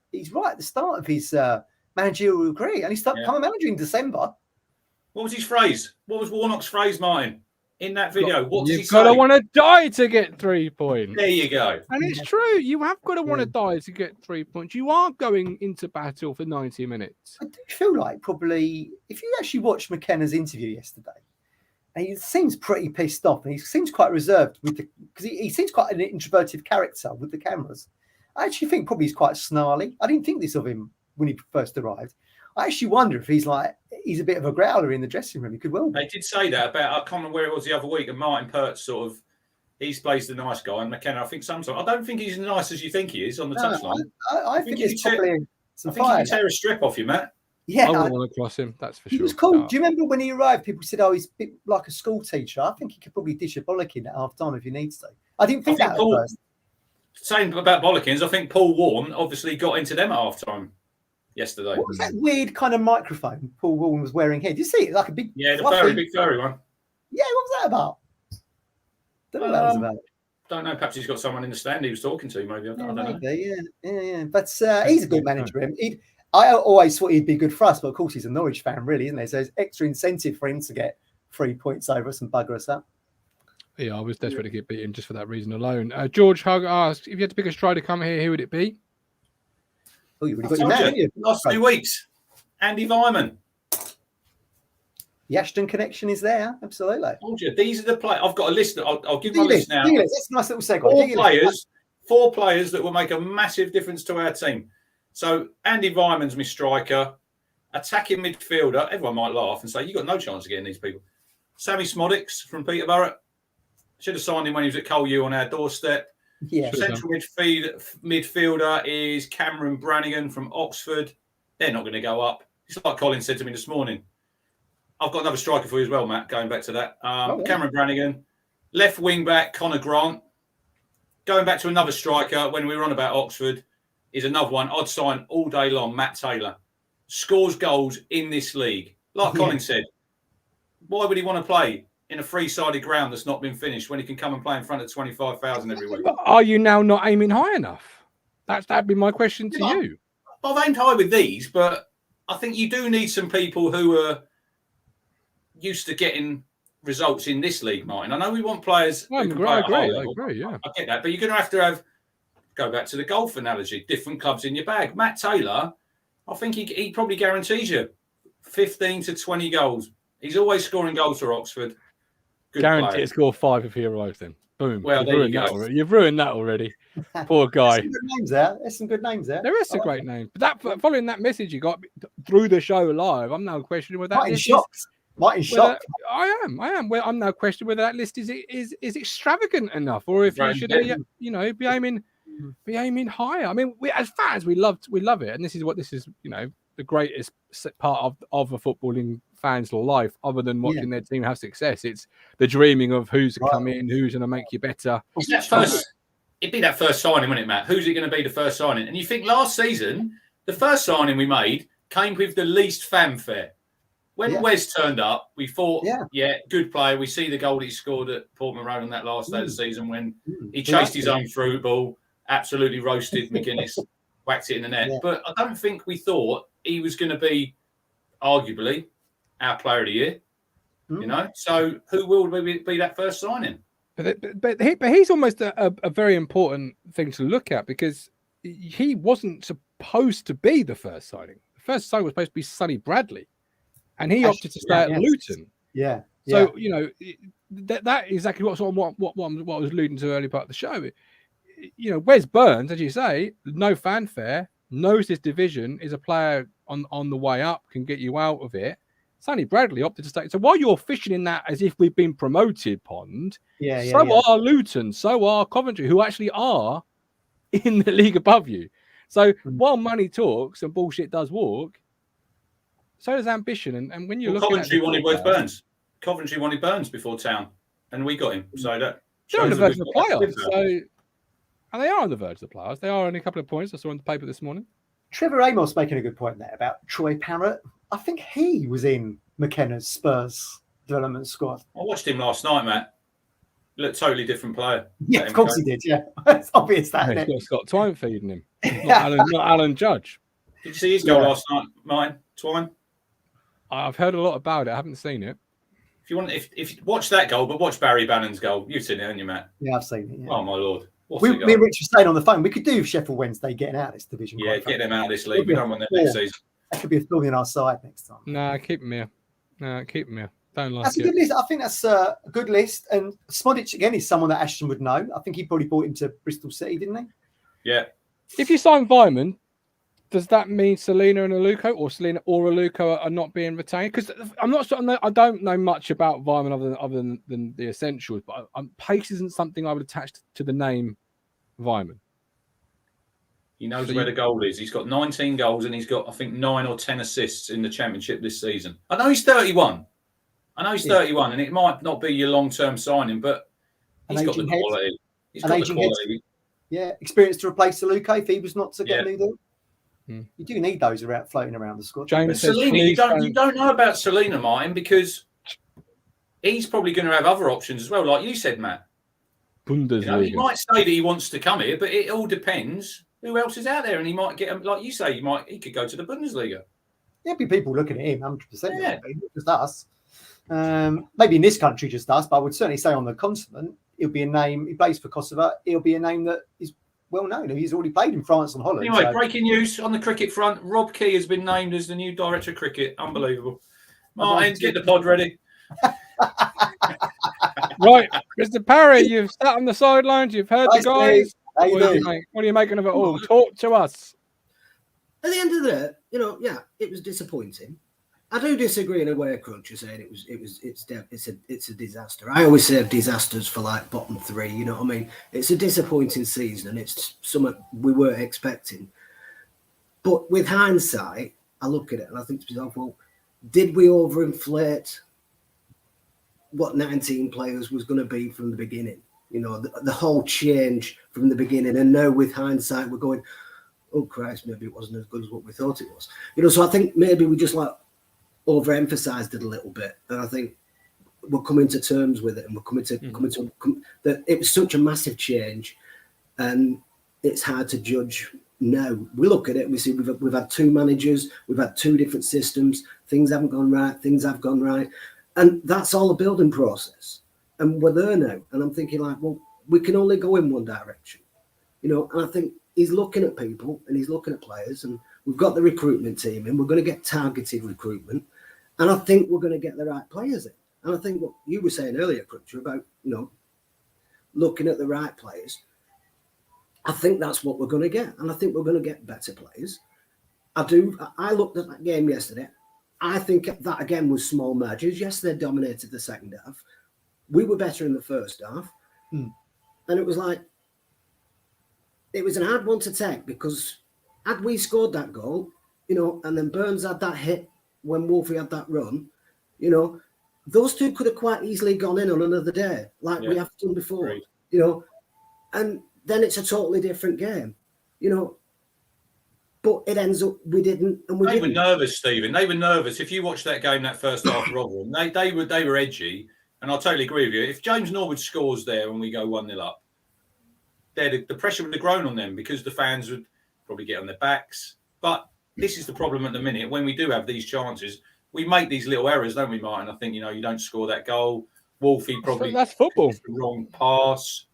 managerial career, and he started becoming a manager in December. What was his phrase? What was Warnock's phrase, Martin? In that video, what does he say? You've got to want to die to get 3 points. There you go. And it's true. You have got to want to die to get 3 points. You are going into battle for 90 minutes. I do feel like probably, if you actually watch McKenna's interview yesterday, and he seems pretty pissed off, and he seems quite reserved because he seems quite an introverted character with the cameras. I actually think probably he's quite snarly. I didn't think this of him when he first arrived. I actually wonder if he's a bit of a growler in the dressing room. He could well be. They did say that about, I can't remember where it was the other week, and Martin Pertz he plays the nice guy, and McKenna, I think sometimes, I don't think he's as nice as you think he is on the touchline. I think he's probably some fire. I think he can tear a strip off you, Matt. Yeah, I wouldn't want to cross him, that's for sure. He was cool. Do you remember when he arrived, people said, he's a bit like a school teacher. I think he could probably dish a bollocking at half time if he needs to. I didn't think that at first. Saying about bollockins, I think Paul Warne obviously got into them at half time yesterday. What was that weird kind of microphone Paul Warne was wearing here? Did you see it? Like a big... Yeah, the very big furry one. Yeah, what was that about? Don't know what that was about. Don't know. Perhaps he's got someone in the stand he was talking to, maybe. I don't know. Yeah. But he's a good manager. I always thought he'd be good for us, but of course he's a Norwich fan, really, isn't he? So there's extra incentive for him to get 3 points over us and bugger us up. Yeah, I was desperate to get beaten just for that reason alone. George Hug asked, if you had to pick a striker to come here, who would it be? Oh, you already got your man, haven't you? Last 2 weeks. Andy Vyman. The Ashton connection is there, absolutely. I told you, these are the players. I've got a list. I'll give my list now. That's a nice little segue. 4 players that will make a massive difference to our team. So Andy Vyman's my striker. Attacking midfielder. Everyone might laugh and say, you've got no chance of getting these people. Sammy Smodics from Peterborough. Should have signed him when he was at Cole U on our doorstep. Yeah. Central midfielder is Cameron Brannigan from Oxford. They're not going to go up. It's like Colin said to me this morning. I've got another striker for you as well, Matt, going back to that. Cameron Brannigan. Left wing back, Connor Grant. Going back to another striker, when we were on about Oxford, is another one I'd sign all day long, Matt Taylor. Scores goals in this league. Like Colin said, why would he want to play in a three-sided ground that's not been finished when he can come and play in front of 25,000 every week? But are you now not aiming high enough? That'd be my question to you. I've aimed high with these, but I think you do need some people who are used to getting results in this league, Martin. I know we want players who can play at a high level. I agree, yeah. I get that, but you're going to have, go back to the golf analogy, different clubs in your bag. Matt Taylor, I think he probably guarantees you 15 to 20 goals. He's always scoring goals for Oxford. Guarantee to score 5 if he arrives then. Boom. Well, there you go. You've ruined that already. Poor guy. There's some good names there. There is some great names. But following that message you got through the show live, I'm now questioning whether that list Martin's shocked. I am. Well, I'm now questioning whether that list is extravagant enough, or if you should, be aiming higher. I mean, we as fans, we love it, and this is the greatest part of a footballing fan's life, other than watching their team have success. It's the dreaming of who's to come in, who's going to make you better. It's it'd be that first signing, wouldn't it, Matt? Who's it going to be the first signing? And you think last season, the first signing we made came with the least fanfare. When Wes turned up, we thought, good player. We see the goal he scored at Portman Road on that last day of the season when he chased his own through ball, absolutely roasted McGuinness, whacked it in the net. Yeah. But I don't think we thought he was going to be, arguably, our player of the year. You know? So who will be that first signing? But he's almost a very important thing to look at because he wasn't supposed to be the first signing. The first signing was supposed to be Sonny Bradley, and he opted to stay at Luton. Yeah. So you know that is exactly what I was alluding to earlier part of the show. You know, Wes Burns, as you say, no fanfare, knows this division, is a player on the way up, can get you out of it. Sonny Bradley opted to stay. So while you're fishing in that as if we've been promoted pond, are Luton, so are Coventry, who actually are in the league above you. So while money talks and bullshit does walk, so does ambition. And when you're looking Coventry at wanted Wes Burns. Coventry wanted Burns before Town, and we got him. So that they're on the verge of the playoffs. So, and they are on the verge of the playoffs. They are only a couple of points. I saw on the paper this morning. Trevor Amos making a good point there about Troy Parrott. I think he was in McKenna's Spurs development squad. I watched him last night, Matt. Looked totally different player. Yeah, of course he did. Yeah, it's obvious that. He's got Scott Twine feeding him, not Alan Judge. Did you see his goal last night, mine, Twine? I've heard a lot about it. I haven't seen it. If you want, if you watch that goal, but watch Barry Bannon's goal. You've seen it, haven't you, Matt? Yeah, I've seen it. Yeah. Oh my lord! Me and Rich were staying on the phone. We could do Sheffield Wednesday getting out of this division. Yeah, get them out of this league. We don't want them next season. That could be a thorn in our side next time. Nah, keep them here. Don't like that's a good list. I think that's a good list. And Smodic, again, is someone that Ashton would know. I think he probably brought him to Bristol City, didn't he? Yeah. If you sign Vyman, does that mean Selena and Aluko or Selena or Aluko are not being retained? Because I don't know much about Vyman other than the essentials, but pace isn't something I would attach to the name Vyman. He knows where the goal is. He's got 19 goals and he's got, I think, 9 or 10 assists in the Championship this season. I know he's 31. And it might not be your long-term signing, but he's got the quality. He's got the quality. Yeah, experience to replace Aluko if he was not to get a new deal. You do need those floating around the squad. James Selena, you don't know about Selena, Martin, because he's probably going to have other options as well, like you said, Matt. Bundesliga. He might say that he wants to come here, but it all depends who else is out there, and he might get him. Like you say, he could go to the Bundesliga. There'd be people looking at him, 100%. Yeah, just us. Maybe in this country, just us, but I would certainly say on the continent, it'll be a name. He plays for Kosovo. It'll be a name that is well known. He's already played in France and Holland. Anyway, breaking news on the cricket front: Rob Key has been named as the new director of cricket. Unbelievable. Martin, get the pod ready. Right, Mr. Parry, you've sat on the sidelines. You've heard the guys. What are you making of it all? Talk to us. At the end of the day, it was disappointing. I do disagree in a way. Crunch, you're saying it's a disaster. I always say disasters for like bottom three. You know what I mean? It's a disappointing season, and it's something we weren't expecting. But with hindsight, I look at it and I think to myself, well, did we overinflate what 19 players was going to be from the beginning? You know, the whole change from the beginning, and now with hindsight, we're going, oh Christ, maybe it wasn't as good as what we thought it was. You know, so I think maybe we just overemphasized it a little bit, and I think we're coming to terms with it, and we're coming to that it was such a massive change, and it's hard to judge now. We look at it and we see we've had two managers, we've had two different systems, things haven't gone right, things have gone right, and that's all a building process, and we're there now. And I'm thinking like, well, we can only go in one direction, you know. And I think he's looking at people and he's looking at players, and we've got the recruitment team in. We're going to get targeted recruitment, and I think we're going to get the right players in. And I think what you were saying earlier, Crutcher, about, you know, looking at the right players, I think that's what we're going to get. And I think we're going to get better players. I looked at that game yesterday. I think that, again, was small margins. Yes, they dominated the second half. We were better in the first half. And it was like, it was an hard one to take, because had we scored that goal, you know, and then Burns had that hit when Wolfie had that run, you know, those two could have quite easily gone in on another day, like we have done before, you know. And then it's a totally different game, you know. But it ends up we didn't, and we didn't. They were nervous, Stephen. They were nervous. If you watched that game, that first half, Rotherham, they were edgy, and I totally agree with you. If James Norwood scores there and we go 1-0 up, the pressure would have grown on them because the fans would probably get on their backs. But this is the problem at the minute. When we do have these chances, we make these little errors, don't we, Martin? I think, you know, you don't score that goal. Wolfie probably that's football. the wrong pass.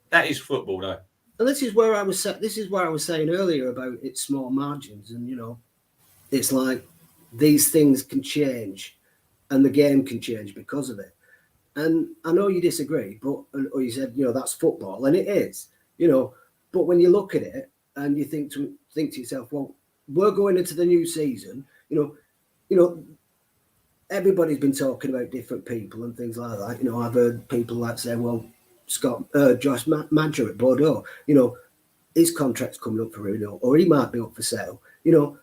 That is football, though. And this is where I was saying earlier about it's small margins, and you know, it's like these things can change, and the game can change because of it. And I know you disagree, but or you said, you know, that's football, and it is, you know. But when you look at it and you think to yourself, well, we're going into the new season, you know, everybody's been talking about different people and things like that. You know, I've heard people like say, well, Josh Madger at Bordeaux, you know, his contract's coming up for renewal, or he might be up for sale. You know,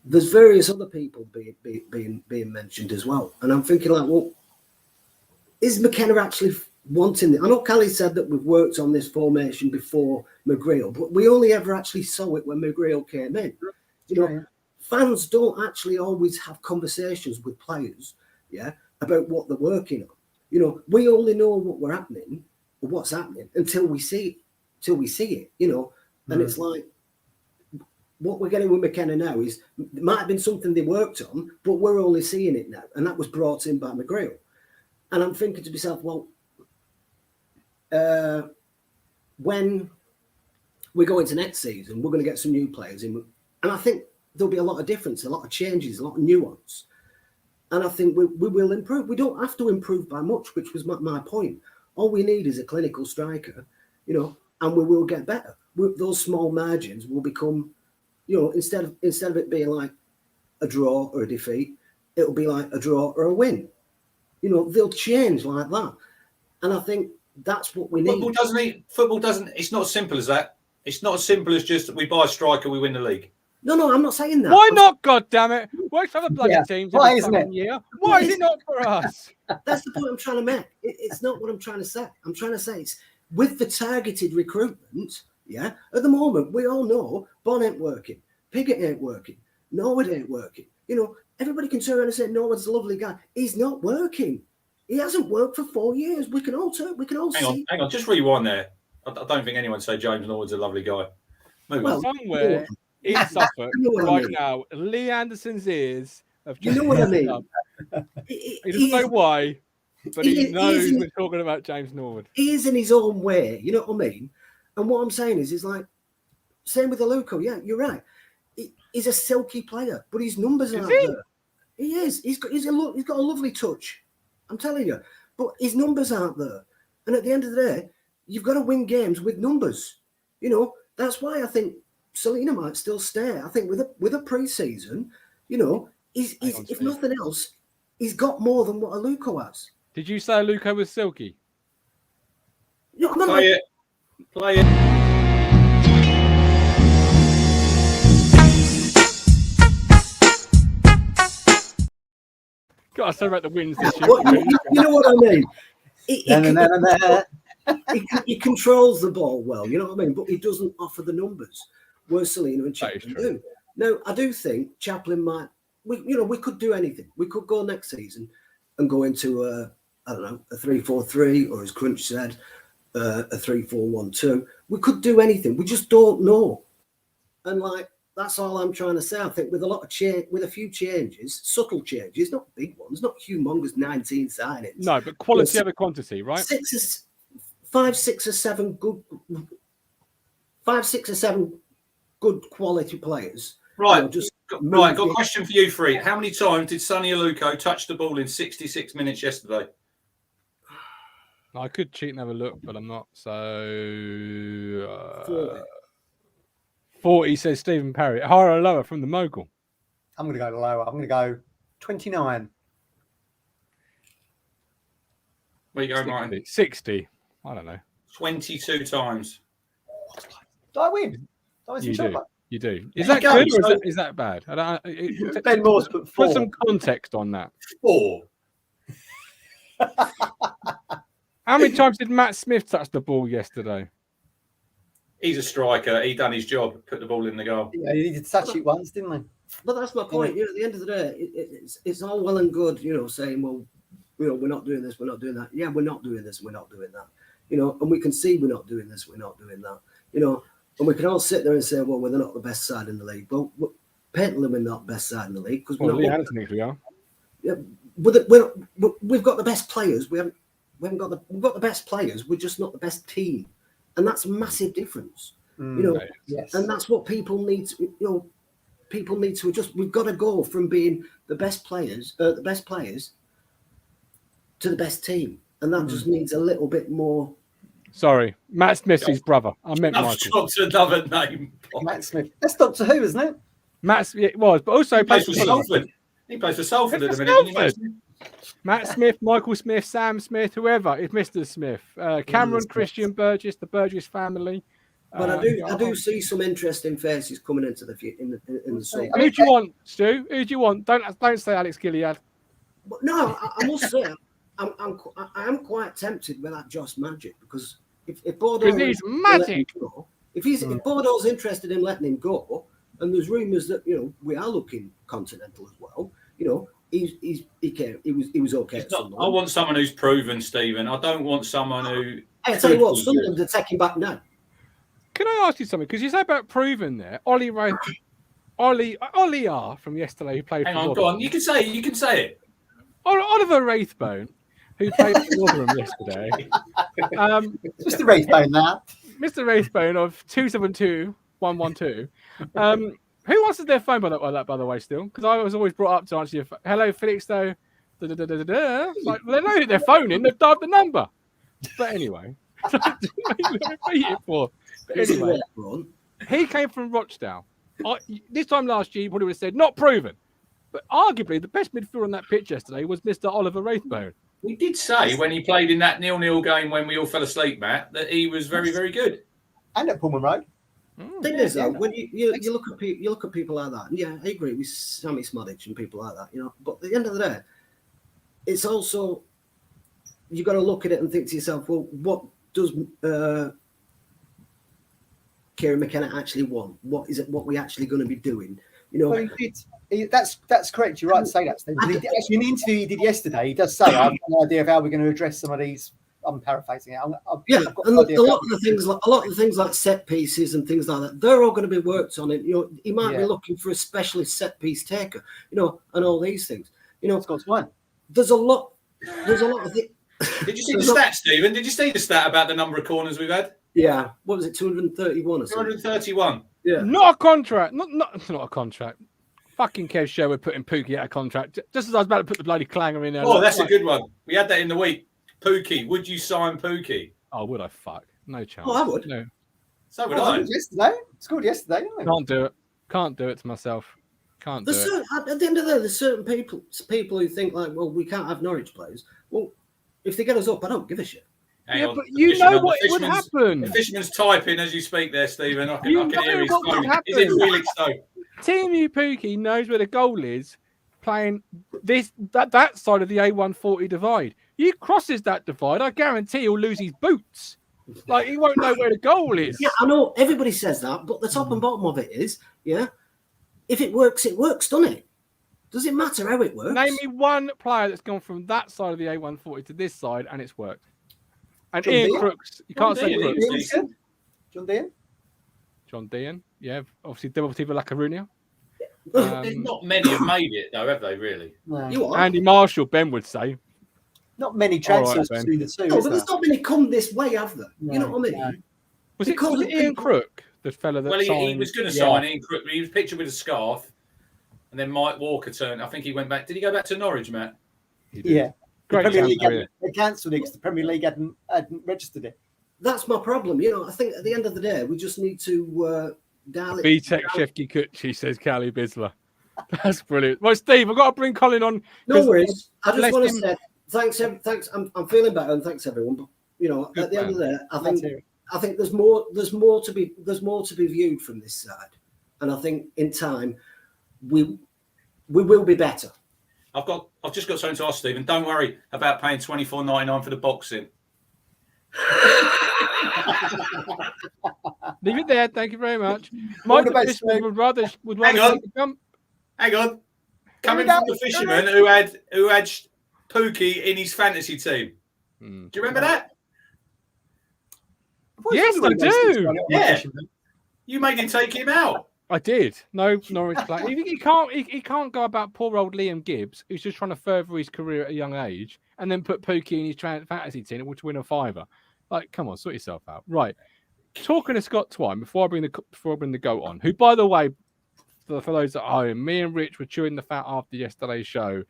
there's various other people being mentioned as well, and I'm thinking like, well, is McKenna actually wanting it? I know Callie said that we've worked on this formation before McGreal, but we only ever actually saw it when McGreal came in. You know, fans don't actually always have conversations with players, about what they're working on. You know, we only know what's happening until we see it, you know. And it's like what we're getting with McKenna now is it might have been something they worked on, but we're only seeing it now, and that was brought in by McGreal. And I'm thinking to myself, well, when we go into next season, we're going to get some new players in, and I think there'll be a lot of difference, a lot of changes, a lot of nuance, and I think we will improve. We don't have to improve by much, which was my point. All we need is a clinical striker, you know, and we will get better. Those small margins will become, you know, instead of it being like a draw or a defeat, it'll be like a draw or a win. You know, they'll change like that, and I think that's what we need. Football doesn't. It's not as simple as that. It's not as simple as just we buy a striker, we win the league. No, I'm not saying that. Why not? God damn it! Works for the bloody teams. Why isn't it? Year. Why is it not for us? That's the point I'm trying to make. It's not what I'm trying to say. I'm trying to say it's with the targeted recruitment. Yeah, at the moment we all know Bon ain't working, Piggott ain't working, Norwood ain't working. You know, everybody can turn around and say Norwood's a lovely guy. He's not working. He hasn't worked for 4 years. We can all see. Hang on, just rewind there. I don't think anyone say James Norwood's a lovely guy. Somewhere in Suffolk right now, Lee Anderson's ears have just what I mean? He doesn't know why, but he knows we're talking about James Norwood. He is in his own way, you know what I mean? And what I'm saying is like, same with Aluko. Yeah, you're right. He's a silky player, but his numbers aren't there. He is. He's got a lovely touch. I'm telling you. But his numbers aren't there. And at the end of the day, you've got to win games with numbers. You know, that's why I think Selena might still stay. I think with a pre-season, you know, he's if nothing else, he's got more than what Aluko has. Did you say Aluko was silky? You know, Play it. Got to say about the wins this year. You know what I mean? He controls the ball well, you know what I mean? But he doesn't offer the numbers where Selena and Chaplin do. Now, I do think Chaplin might. We could do anything. We could go next season and go into a 3-4-3, or as Crunch said, a 3-4-1-2. We could do anything. We just don't know. And like that's all I'm trying to say. I think with a few changes, subtle changes, not big ones, not humongous 19 signings. No, but quality over quantity, right? 5, 6, or 7 good quality players. Right. Got a question for you, Free. How many times did Sonny Aluko touch the ball in 66 minutes yesterday? I could cheat and have a look, but I'm not. So 40 says Stephen Parry. Higher or lower from the Mogul? I'm going to go lower. I'm going to go 29. Where you going, Martin? 60. I don't know. 22 times. Do I win? You do. Is that good or is that bad? Ben Morse put 4. Put some context on that. 4. How many times did Matt Smith touch the ball yesterday? He's a striker. He done his job. Put the ball in the goal. Yeah, he did touch it once, didn't he? But that's my point. You know, at the end of the day, it's all well and good, you know, saying, well, you know, we're not doing this, we're not doing that. Yeah, we're not doing this, we're not doing that. You know, and we can see we're not doing this, we're not doing that. You know, and we can all sit there and say, well, we're not the best side in the league. Well, patently, we're not the best side in the league because we're not. We are. Yeah, we've got the best players. We've got the best players. We're just not the best team, and that's a massive difference. You know, yes. And that's what people need to, you know, people need to adjust. We've got to go from being the best players to the best team, and that just needs a little bit more. Sorry, Matt Smith's his brother. I meant I've Michael. got another name. Matt Smith. That's Doctor Who, isn't it? It was, but also He plays for Salford. He plays for Salford at the minute. Matt Smith, Michael Smith, Sam Smith, whoever. It's Mr. Smith. Cameron, Christian Burgess, the Burgess family. But I do see some interesting faces coming into the summer. Who do you want, Stu? Who do you want? Don't say Alex Gilliard. But no, I must say, I am quite tempted with that Josh Magic because if Bordeaux he's magic. If Bordeaux's interested in letting him go, and there's rumours that, you know, we are looking continental as well, you know, he was okay. I want someone who's proven, Stephen. I don't want someone who. I tell you what, Sunderland are taking back now. Can I ask you something? Because you say about proven there, Ollie R from yesterday who played. Hang on, go on. You can say it. Oliver Rathbone, who played for Rotherham yesterday. Mr. Rathbone, now. Mr. Rathbone of 272-112. Who answered their phone by the way, still? Because I was always brought up to answer your phone. Hello, Felix, though. Like, well, they know they're phoning. They've dialed the number. But anyway. Repeat it for. But anyway, he came from Rochdale. This time last year, you probably would have said, not proven. But arguably, the best midfielder on that pitch yesterday was Mr. Oliver Rathbone. We did say when he played in that 0-0 game when we all fell asleep, Matt, that he was very, very good. And at Pullman Road. Thing is, though, when you look at people like that, and yeah, I agree with Sammy Smadic and people like that, you know. But at the end of the day, it's also you've got to look at it and think to yourself, well, what does Kieran McKenna actually want? What is it? What we actually going to be doing? You know, well, that's correct. You're right to say that. Actually, in the interview he did yesterday, he does say, "I have no idea of how we're going to address some of these." I'm paraphrasing it. And a lot of the things like set pieces and things like that, they're all going to be worked on. It, you know, he might be looking for a specialist set piece taker, you know, and all these things. You know, Scott's one. There's a lot of things. Did you see the stat, Stephen? Did you see the stat about the number of corners we've had? Yeah. What was it? 231 or something? 231. Yeah. Not a contract. Not a contract. Fucking Kev Sherwood putting Pookie out of contract. Just as I was about to put the bloody clanger in there. Oh, that's a good one. We had that in the week. Pookie, would you sign Pookie? Oh, would I? Fuck. No chance. Oh, I would. No. So would I. Yesterday. Scored yesterday, didn't it? Can't do it. Can't do it to myself. Can't do it. At the end of the day, there's certain people who think like, well, we can't have Norwich players. Well, if they get us up, I don't give a shit. Yeah, but you know what would happen. The fisherman's typing as you speak there, Stephen. I can hear his phone. Is it Felix though? Team Pookie knows where the goal is playing that side of the A140 divide. You crosses that divide, I guarantee he'll lose his boots. Like, he won't know where the goal is. Yeah, I know everybody says that, but the top and bottom of it is, yeah, if it works, doesn't it? Does it matter how it works? Name me one player that's gone from that side of the A140 to this side and it's worked. And Ian Crooks, you can't say Crooks. John Dean, yeah, obviously Deportivo La Coruña. Not many have made it though, have they? Really? No. Andy Marshall, Ben would say. Not many transfers between the two. No, but there's not many come this way, have there? No, you know what I mean? no. Was it Ian Crook, the fella that signed? He was going to sign Ian Crook. He was pictured with a scarf, and then Mike Walker turned. I think he went back. Did he go back to Norwich, Matt? Yeah. Great. They cancelled it because the Premier League hadn't registered it. That's my problem. You know, I think at the end of the day, we just need to dial it. BTEC Shefki Kutchi, says Callie Bisler. That's brilliant. Well, Steve, I've got to bring Colin on. No worries. I just want to say thanks. I'm feeling better, and thanks everyone. But you know, at the end of the day, I think there's more to be viewed from this side, and I think in time we will be better. I've just got something to ask Stephen. Don't worry about paying $24.99 for the boxing. Leave it there. Thank you very much. Mike the Fisherman would rather Hang on. take a jump. Hang on. Coming from the fisherman who had Pookie in his fantasy team. Do you remember that? Yes, I do. Yeah. You made him take him out. I did. No Norwich player. He can't go about poor old Liam Gibbs, who's just trying to further his career at a young age, and then put Pookie in his fantasy team to win a fiver. Like, come on, sort yourself out. Right. Talking to Scott Twine before I bring the goat on, who, by the way, for those at home, me and Rich were chewing the fat after yesterday's show,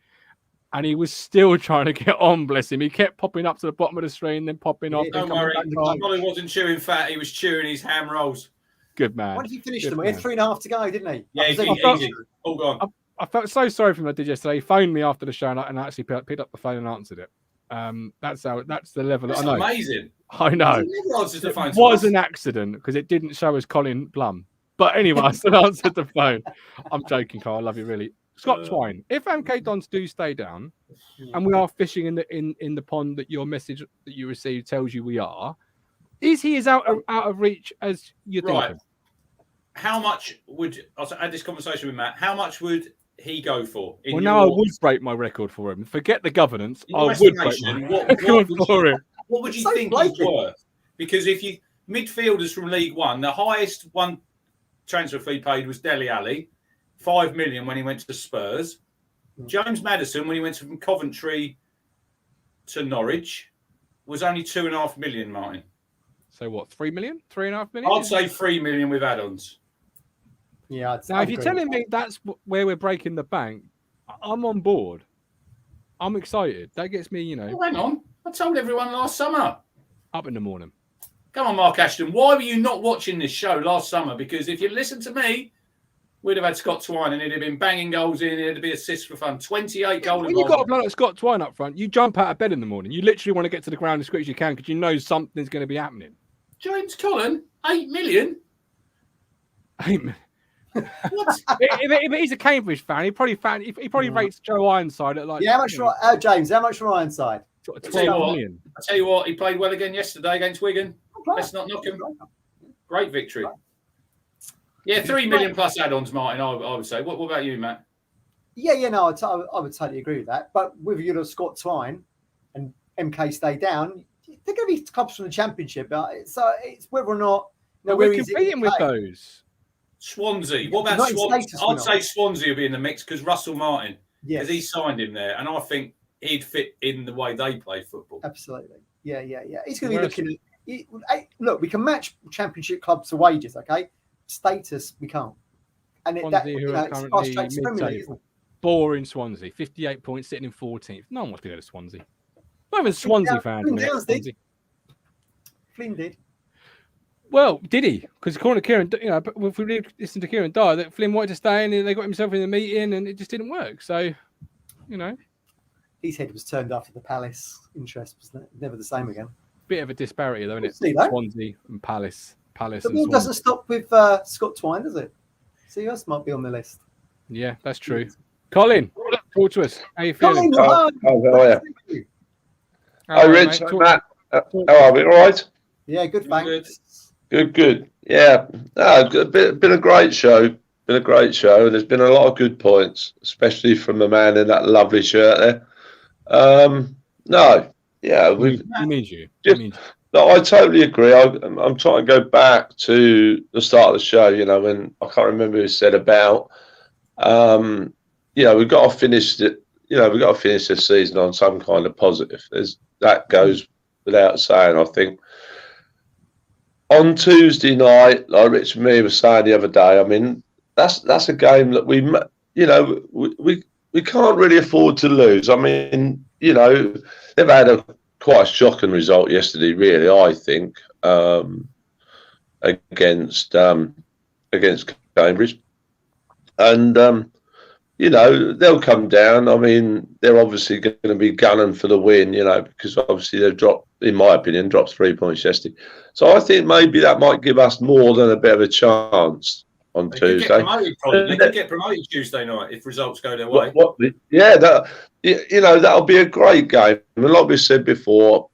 and he was still trying to get on. Bless him. He kept popping up to the bottom of the screen, then popping off. Don't worry. Molly wasn't chewing fat. He was chewing his ham rolls. Good man. When did he finish them? He had 3.5 to go, didn't he? Yeah, easy. All gone. I felt so sorry for him. I did yesterday. He phoned me after the show and I actually picked up the phone and answered it. That's the level. That's I know. Amazing. I know. It was an accident because it didn't show as Colin Blum. But anyway, I still answered the phone. I'm joking, Carl. I love you, really. Scott Twine, if MK Dons do stay down and we are fishing in the pond that your message that you received tells you we are, is he as out of reach as you think? Right. How much would I had this conversation with Matt? How much would he go for? Well, now I would break my record for him. Forget the governance. I would break my record for him. What would you think he's worth? Because if you midfielders from League One, the highest one transfer fee paid was Dele Alli, 5 million when he went to Spurs. James Maddison, when he went from Coventry to Norwich, was only 2.5 million, Martin. So what, 3 million? 3.5 million? I'd say 3 million with add-ons. Yeah. Now, if you're telling me that's where we're breaking the bank, I'm on board. I'm excited. That gets me, Oh, hang on. I told everyone last summer. Up in the morning. Come on, Mark Ashton. Why were you not watching this show last summer? Because if you listened to me, we'd have had Scott Twine and he'd have been banging goals in. It'd be assists for fun. 28 goals. When you've got a bloke like Scott Twine up front, you jump out of bed in the morning. You literally want to get to the ground as quick as you can because you know something's going to be happening. James Cullen, 8 million. 8 million. What? if he's a Cambridge fan, he probably rates Joe Ironside at like. Yeah, how much? James, how much for Ironside? 12 million. I tell you what, he played well again yesterday against Wigan. Let's not knock him. Great victory. Yeah, 3 million plus add-ons, Martin. I would say. What about you, Matt? Yeah, no, I would totally agree with that. But with Scott Twine and MK stay down, they're going to be clubs from the Championship. So it's whether or not we're competing with those. Swansea. What about Swansea? I'd say Swansea will be in the mix because Russell Martin, because he signed him there, and I think he'd fit in the way they play football. Absolutely. Yeah. He's going to be looking at. Look, we can match Championship clubs to wages, okay? Status, we can't. And Swansea, who are currently boring Swansea, 58 points, sitting in 14th. No one wants to go to Swansea. Not even Swansea fans. Flynn did. Well, did he? Because according to Kieran, if we listen to Kieran Dyer, that Flynn wanted to stay and they got himself in the meeting and it just didn't work. So, his head was turned after the Palace interest, was never the same again. Bit of a disparity, though, isn't it? Swansea and Palace. The ball doesn't stop with Scott Twine, does it? CS might be on the list. Yeah, that's true. Colin, talk to us. How are you feeling? How are you? Hi, Rich. Matt. How are we? All right? Yeah, good, thanks. Good. Yeah. Been a great show. There's been a lot of good points, especially from the man in that lovely shirt there. I totally agree. I'm trying to go back to the start of the show, when I can't remember who said about, we've got to finish it. We've got to finish this season on some kind of positive. That goes without saying, I think. On Tuesday night, like Rich and me was saying the other day, I mean, that's a game that we can't really afford to lose. I mean, they've had quite a shocking result yesterday, really, I think, against Cambridge. And, they'll come down. I mean, they're obviously going to be gunning for the win, because obviously they've dropped 3 points yesterday. So I think maybe that might give us more than a bit of a chance on Tuesday. They could get promoted Tuesday night if results go their way. That'll be a great game. And like we said before,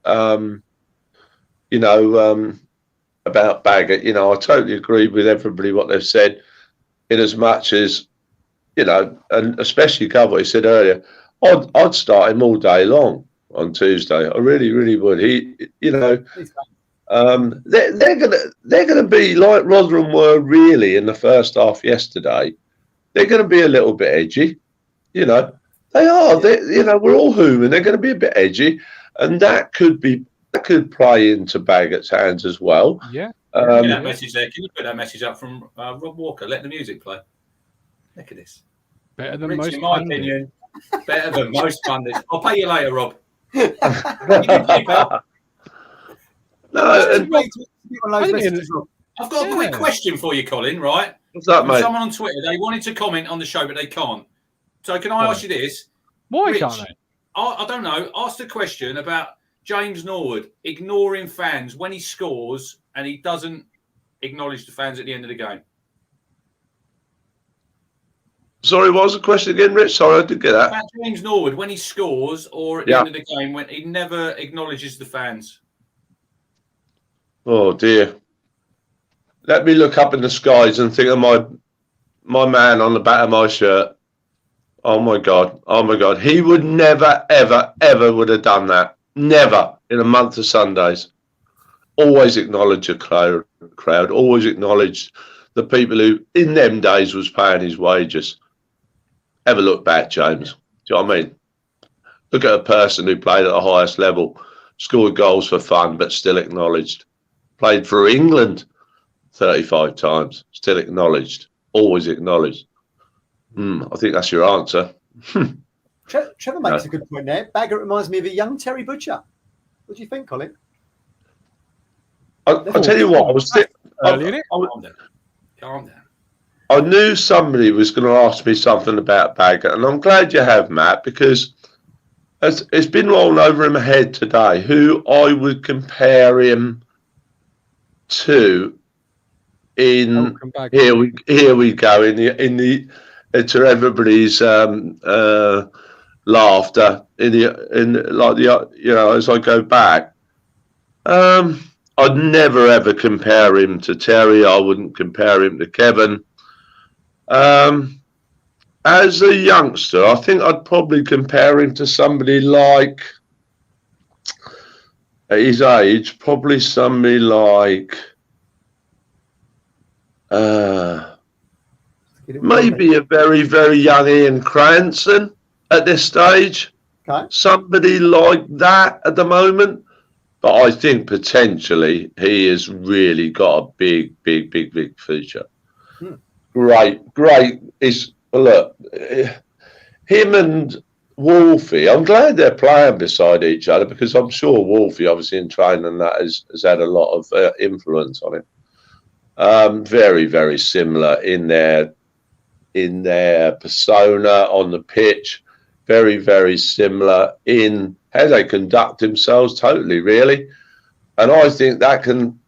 you know, about Baggett. You know, I totally agree with everybody what they've said. In as much as, you know, and especially what he said earlier, I'd start him all day long on Tuesday. I really, really would. He, you know, they're gonna be like Rotherham were really in the first half yesterday. They're going to be a little bit edgy, you know. They are. You know, we're all human. They're going to be a bit edgy, and that could play into Baggett's hands as well. Yeah. That message there. Can you put that message up from Rob Walker? Let the music play. Look at this. Better than Rich, most. in my opinion, better than most pundits. I'll pay you later, Rob. You do pay, pal. No, I've got a quick question for you, Colin. Right? What's that, mate? Someone on Twitter, they wanted to comment on the show, but they can't. So can I ask you this? Why Rich, can't they? I don't know. Ask the question about James Norwood ignoring fans when he scores and he doesn't acknowledge the fans at the end of the game. Sorry, what was the question again, Rich? Sorry, I didn't get that. About James Norwood when he scores or at the end of the game when he never acknowledges the fans. Oh dear. Let me look up in the skies and think of my man on the back of my shirt. Oh my God. He would never, ever, ever would have done that. Never in a month of Sundays. Always acknowledge a crowd. Always acknowledge the people who in them days was paying his wages. Have a look back, James. Do you know what I mean? Look at a person who played at the highest level, scored goals for fun, but still acknowledged. Played for England 35 times, still acknowledged, always acknowledged. I think that's your answer. Trevor makes a good point there. Baggett reminds me of a young Terry Butcher. What do you think, Colin? I'll tell you what, I was Calm down. I knew somebody was going to ask me something about Baggett, and I'm glad you have, Matt, because it's been rolling over in my head today who I would compare him to. Here we go in the to everybody's laughter as I go back. I'd never ever compare him to Terry. I wouldn't compare him to Kevin. As a youngster, I think I'd probably compare him to somebody like, at his age, probably somebody like maybe a very, very young Ian Cranston at this stage. Okay. Somebody like that at the moment. But I think potentially he has really got a big future. Great. Look, him and Wolfie, I'm glad they're playing beside each other because I'm sure Wolfie, obviously in training and that, has had a lot of influence on him. Very, very similar in their persona on the pitch. Very, very similar in how they conduct themselves, totally, really. And I think that can...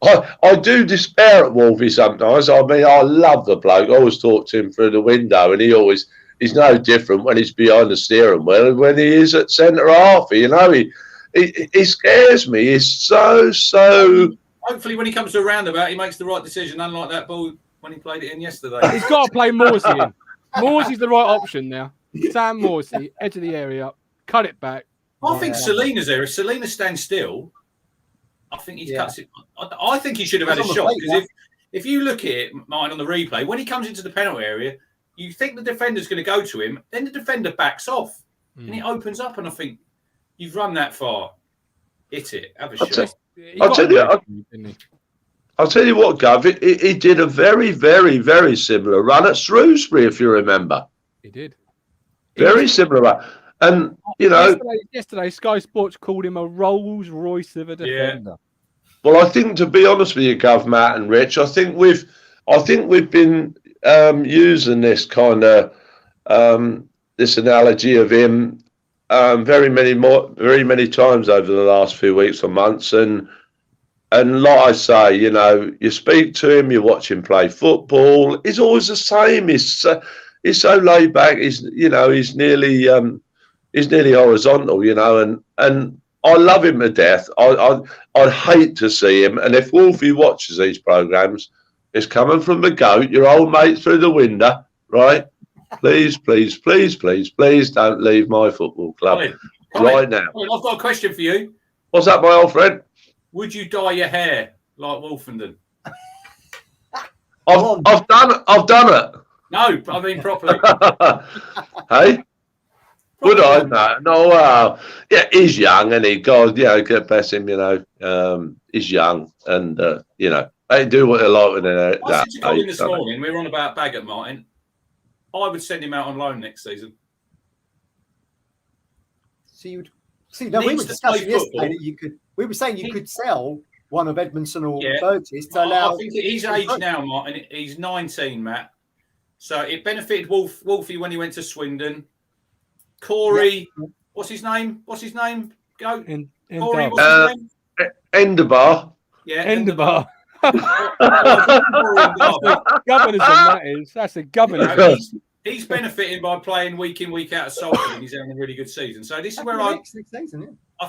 I do despair at Wolfie sometimes. I mean, I love the bloke. I always talk to him through the window, and he's no different when he's behind the steering wheel and when he is at centre half. You know, he scares me. He's so... Hopefully, when he comes to a roundabout, he makes the right decision, unlike that ball when he played it in yesterday. He's got to play Morsey in. Morsey's the right option now. Sam Morsey, edge of the area, cut it back. I think Selena's there. If Selena stands still, I think he cuts it. I think he should have had a shot because if you look at it, mine on the replay, when he comes into the penalty area, you think the defender's going to go to him, then the defender backs off and it opens up, and I think you've run that far. Hit it. Have a shot. I'll tell you what, Gav. He did a very, very, very similar run at Shrewsbury, if you remember. He did. Very similar run. And, you know... Yesterday, Sky Sports called him a Rolls Royce of a defender. Yeah. Well, I think, to be honest with you, Gav, Matt and Rich, I think we've been using this kind of... this analogy of him very many times over the last few weeks or months, and like I say, you know, you speak to him, you watch him play football. He's always the same. He's so laid back. He's nearly horizontal, you know, and I love him to death. I'd hate to see him. And if Wolfie watches these programs, it's coming from the goat, your old mate through the window, right? Please, please, please, please, please don't leave my football club right now. I've got a question for you. What's up, my old friend? Would you dye your hair like Wolfenden? I've done it. No, I mean properly. Hey? Would I? No. Yeah, he's young, and he God, God bless him. He's young, and they do what they like with it. I said to Colin this morning, we were on about Baggett, Martin. I would send him out on loan next season. So you would see? No, we were discussing yesterday that you could. We were saying you could sell one of Edmondson or Burgess to allow. I think at his age now, Martin. He's 19, Matt. So it benefited Wolfie when he went to Swindon. Corey, what's his name? Go. Corey, what's his name? Enderbar. Yeah, Enderbar. Governors on that is. That's a governor. He's benefiting by playing week in, week out of Salford, and he's having a really good season. So this is where I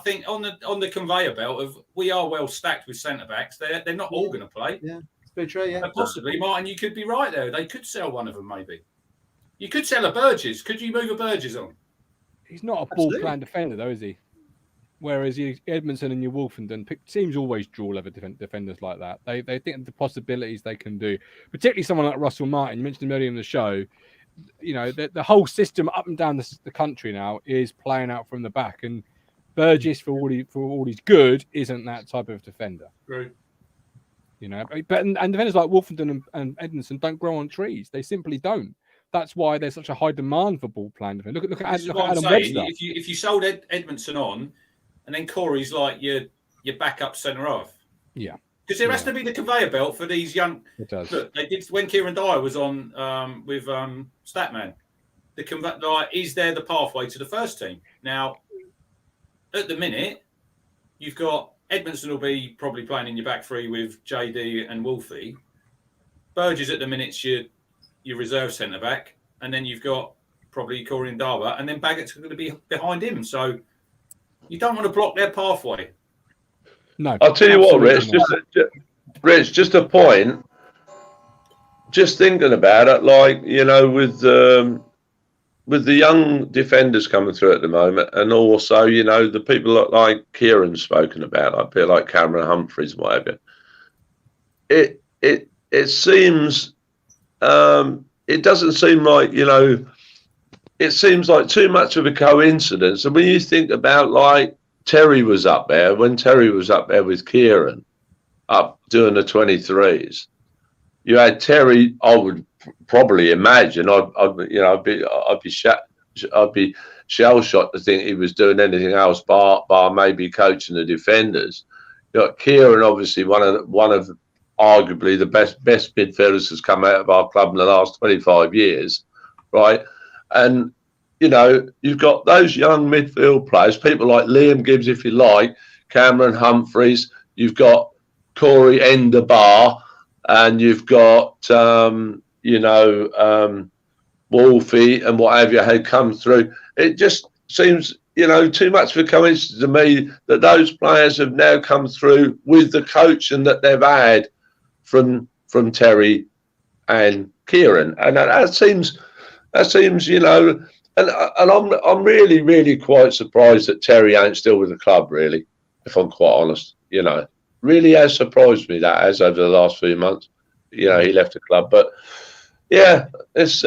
think on the conveyor belt of we are well stacked with centre backs. They're not all going to play. Yeah, it's very true. Yeah, but possibly, Martin, you could be right there. They could sell one of them, maybe. You could sell a Burgess. Could you move a Burgess on? He's not a ball plan defender, though, is he? Whereas Edmondson and your Wolfenden teams always draw level defenders like that. They think of the possibilities they can do, particularly someone like Russell Martin. You mentioned him earlier in the show. The whole system up and down the country now is playing out from the back, and Burgess, for all he's good, isn't that type of defender. Right. But defenders like Wolfenden and Edmondson don't grow on trees. They simply don't. That's why there's such a high demand for ball playing defenders. Look at Adam Webster. If you sold Edmondson on, and then Corey's like your backup centre half. Yeah. Because there has to be the conveyor belt for these young. It does. Look, they did when Kieran Dyer was on with Statman. Is there the pathway to the first team? Now, at the minute, you've got Edmondson will be probably playing in your back three with JD and Wolfie. Burgess at the minute's your reserve centre back, and then you've got probably Corey and Dyer, and then Baggett's going to be behind him. So you don't want to block their pathway. No, I'll tell you what, Rich. Just a point. Just thinking about it, with the young defenders coming through at the moment, and also the people like Kieran's spoken about, like people like Cameron Humphreys and whatever. It seems it doesn't seem like it seems like too much of a coincidence. And when you think about Terry was up there, when Terry was up there with Kieran, up doing the 23s, you had Terry. I would probably imagine I'd be shell shocked to think he was doing anything else bar maybe coaching the defenders. Kieran, obviously one of arguably the best midfielders has come out of our club in the last 25 years, right? And you've got those young midfield players, people like Liam Gibbs, if you like, Cameron Humphreys, you've got Corey Enderbar, and you've got, Wolfie and what have you had come through. It just seems, too much of a coincidence to me that those players have now come through with the coaching that they've had from Terry and Kieran. And that seems, and I'm really, really quite surprised that Terry ain't still with the club, really, if I'm quite honest. Really has surprised me, that has, over the last few months. He left the club. But yeah, it's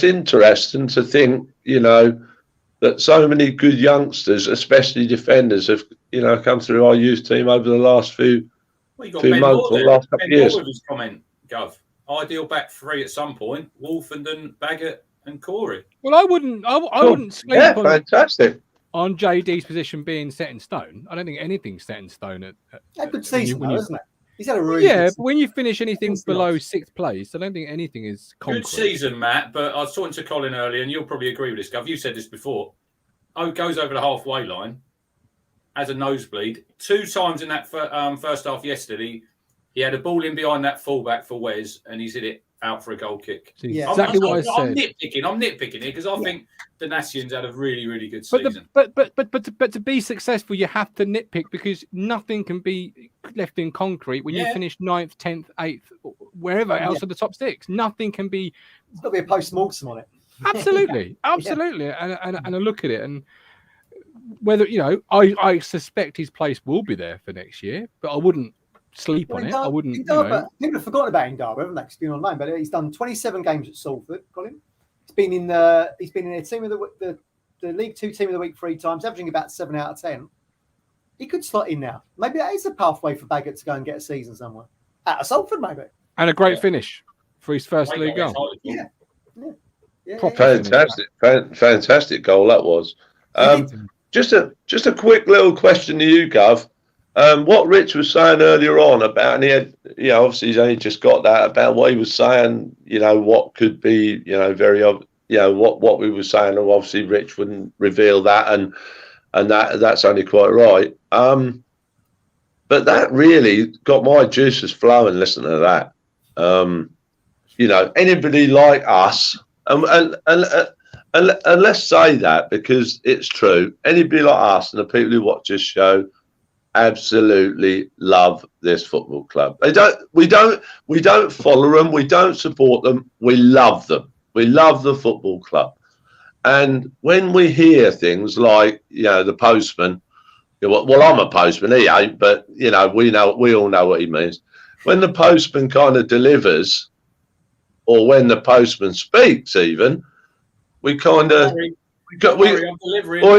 interesting to think, that so many good youngsters, especially defenders, have, come through our youth team over the last few months or last couple of years. His comment, Gov. Ideal back three at some point: Wolfenden, Baggett, and Corey. Well, I wouldn't sleep fantastic on JD's position being set in stone. I don't think anything's set in stone. A good season, isn't it? He's had a really good but when you finish anything below sixth place, I don't think anything is concrete. Good season, Matt. But I was talking to Colin earlier, and you'll probably agree with this, Gov. You said this before. Goes over the halfway line, has a nosebleed 2 times in that first half yesterday. He had a ball in behind that fullback for Wes, and he's hit it out for a goal kick. Yeah. Exactly what I said. I'm nitpicking here because I think the Nationals had a really, really good season. But to be successful, you have to nitpick because nothing can be left in concrete when you finish 9th, 10th, 8th, wherever else in the top 6. Nothing can be. There's got to be a post-mortem on it. Absolutely. And I look at it, and whether I suspect his place will be there for next year, but I wouldn't sleep on it. I wouldn't. People have forgotten about him, Derby, haven't they? He's been online, but he's done 27 games at Salford. Got him. He's been in their team of the League 2 team of the week 3 times, averaging about 7 out of 10. He could slot in now. Maybe that is a pathway for Baggett to go and get a season somewhere at Salford, maybe. And a great finish for his first league goal. Fantastic goal that was. Just a quick little question to you, Gov. What Rich was saying earlier on about, and he had, obviously he's only just got that about what he was saying, what could be, very, what we were saying, and obviously Rich wouldn't reveal that, and that's only quite right. But that really got my juices flowing listening to that. Anybody like us, and let's say that because it's true. Anybody like us and the people who watch this show absolutely love this football club. We don't follow them. We don't support them. We love them. We love the football club. And when we hear things like, the postman, well, I'm a postman, he ain't, but we all know what he means. When the postman kind of delivers, or when the postman speaks, even, we kind of hold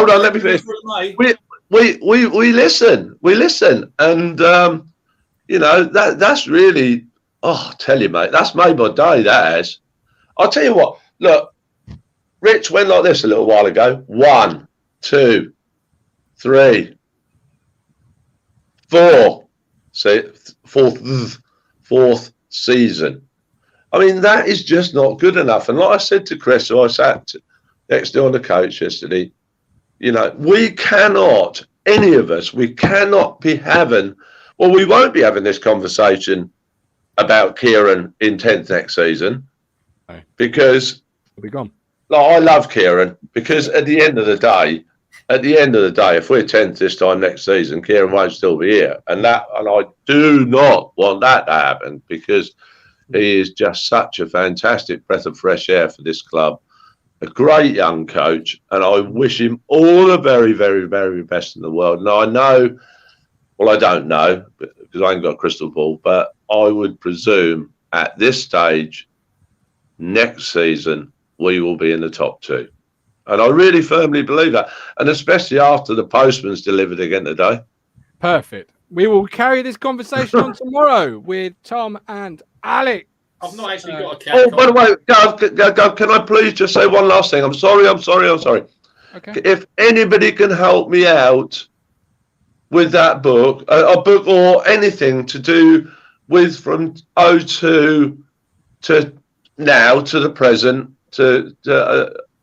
on, let me finish. We listen, and that's really, I tell you, mate, that's made my day. That has. I'll tell you what. Look, Rich went like this a little while ago. 1, 2, 3, 4. See, fourth season. I mean, that is just not good enough. And like I said to Chris, who I sat next to on the coach yesterday, we cannot, any of us, we cannot be having, well, we won't be having this conversation about Kieran in 10th next season because he'll be gone. I love Kieran because at the end of the day, if we're 10th this time next season, Kieran won't still be here. And I do not want that to happen because he is just such a fantastic breath of fresh air for this club. A great young coach, and I wish him all the very, very, very best in the world. Now, I know, well, I don't know, because I ain't got a crystal ball, but I would presume at this stage, next season, we will be in the top 2. And I really firmly believe that, and especially after the postman's delivered again today. Perfect. We will carry this conversation on tomorrow with Tom and Alex. I've not actually got a cat. Oh, by the way, Gav, can I please just say one last thing? I'm sorry. Okay. If anybody can help me out with that book, a book or anything to do with from 02 to now to the present, I'd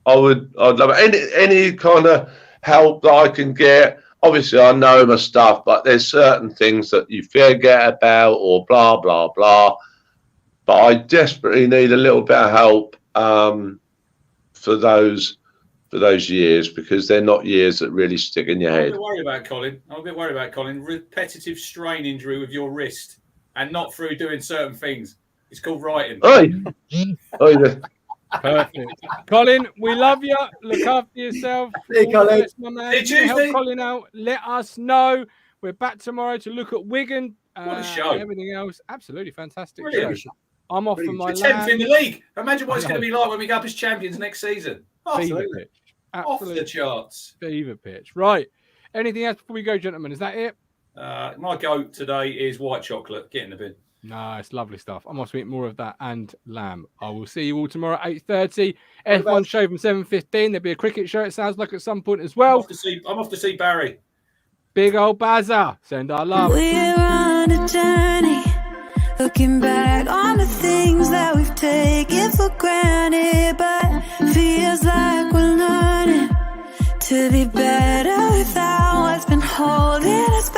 love it. Any kind of help that I can get. Obviously, I know my stuff, but there's certain things that you forget about or blah, blah, blah. But I desperately need a little bit of help for those years because they're not years that really stick in your head. I'm a bit worried about Colin. Repetitive strain injury with your wrist and not through doing certain things. It's called writing. Perfect. Colin, we love you. Look after yourself. Hey, Colin. Help Colin out. Let us know. We're back tomorrow to look at Wigan. What a show. And everything else. Absolutely fantastic. Brilliant. Show. I'm off for my 10th in the league. Imagine what it's going to be like when we go up as champions next season. Fever pitch. Off the charts. Fever pitch. Right. Anything else before we go, gentlemen? Is that it? My goat today is white chocolate. Get in the bin. Nice, lovely stuff. I'm off to eat more of that and lamb. I will see you all tomorrow at 8:30. F1 show from 7:15. There'll be a cricket show, it sounds like, at some point as well. I'm off to see Barry. Big old Bazza. Send our love. We're on a journey, looking back on the things that we've taken for granted, but feels like we're learning to be better without what's been holding us back.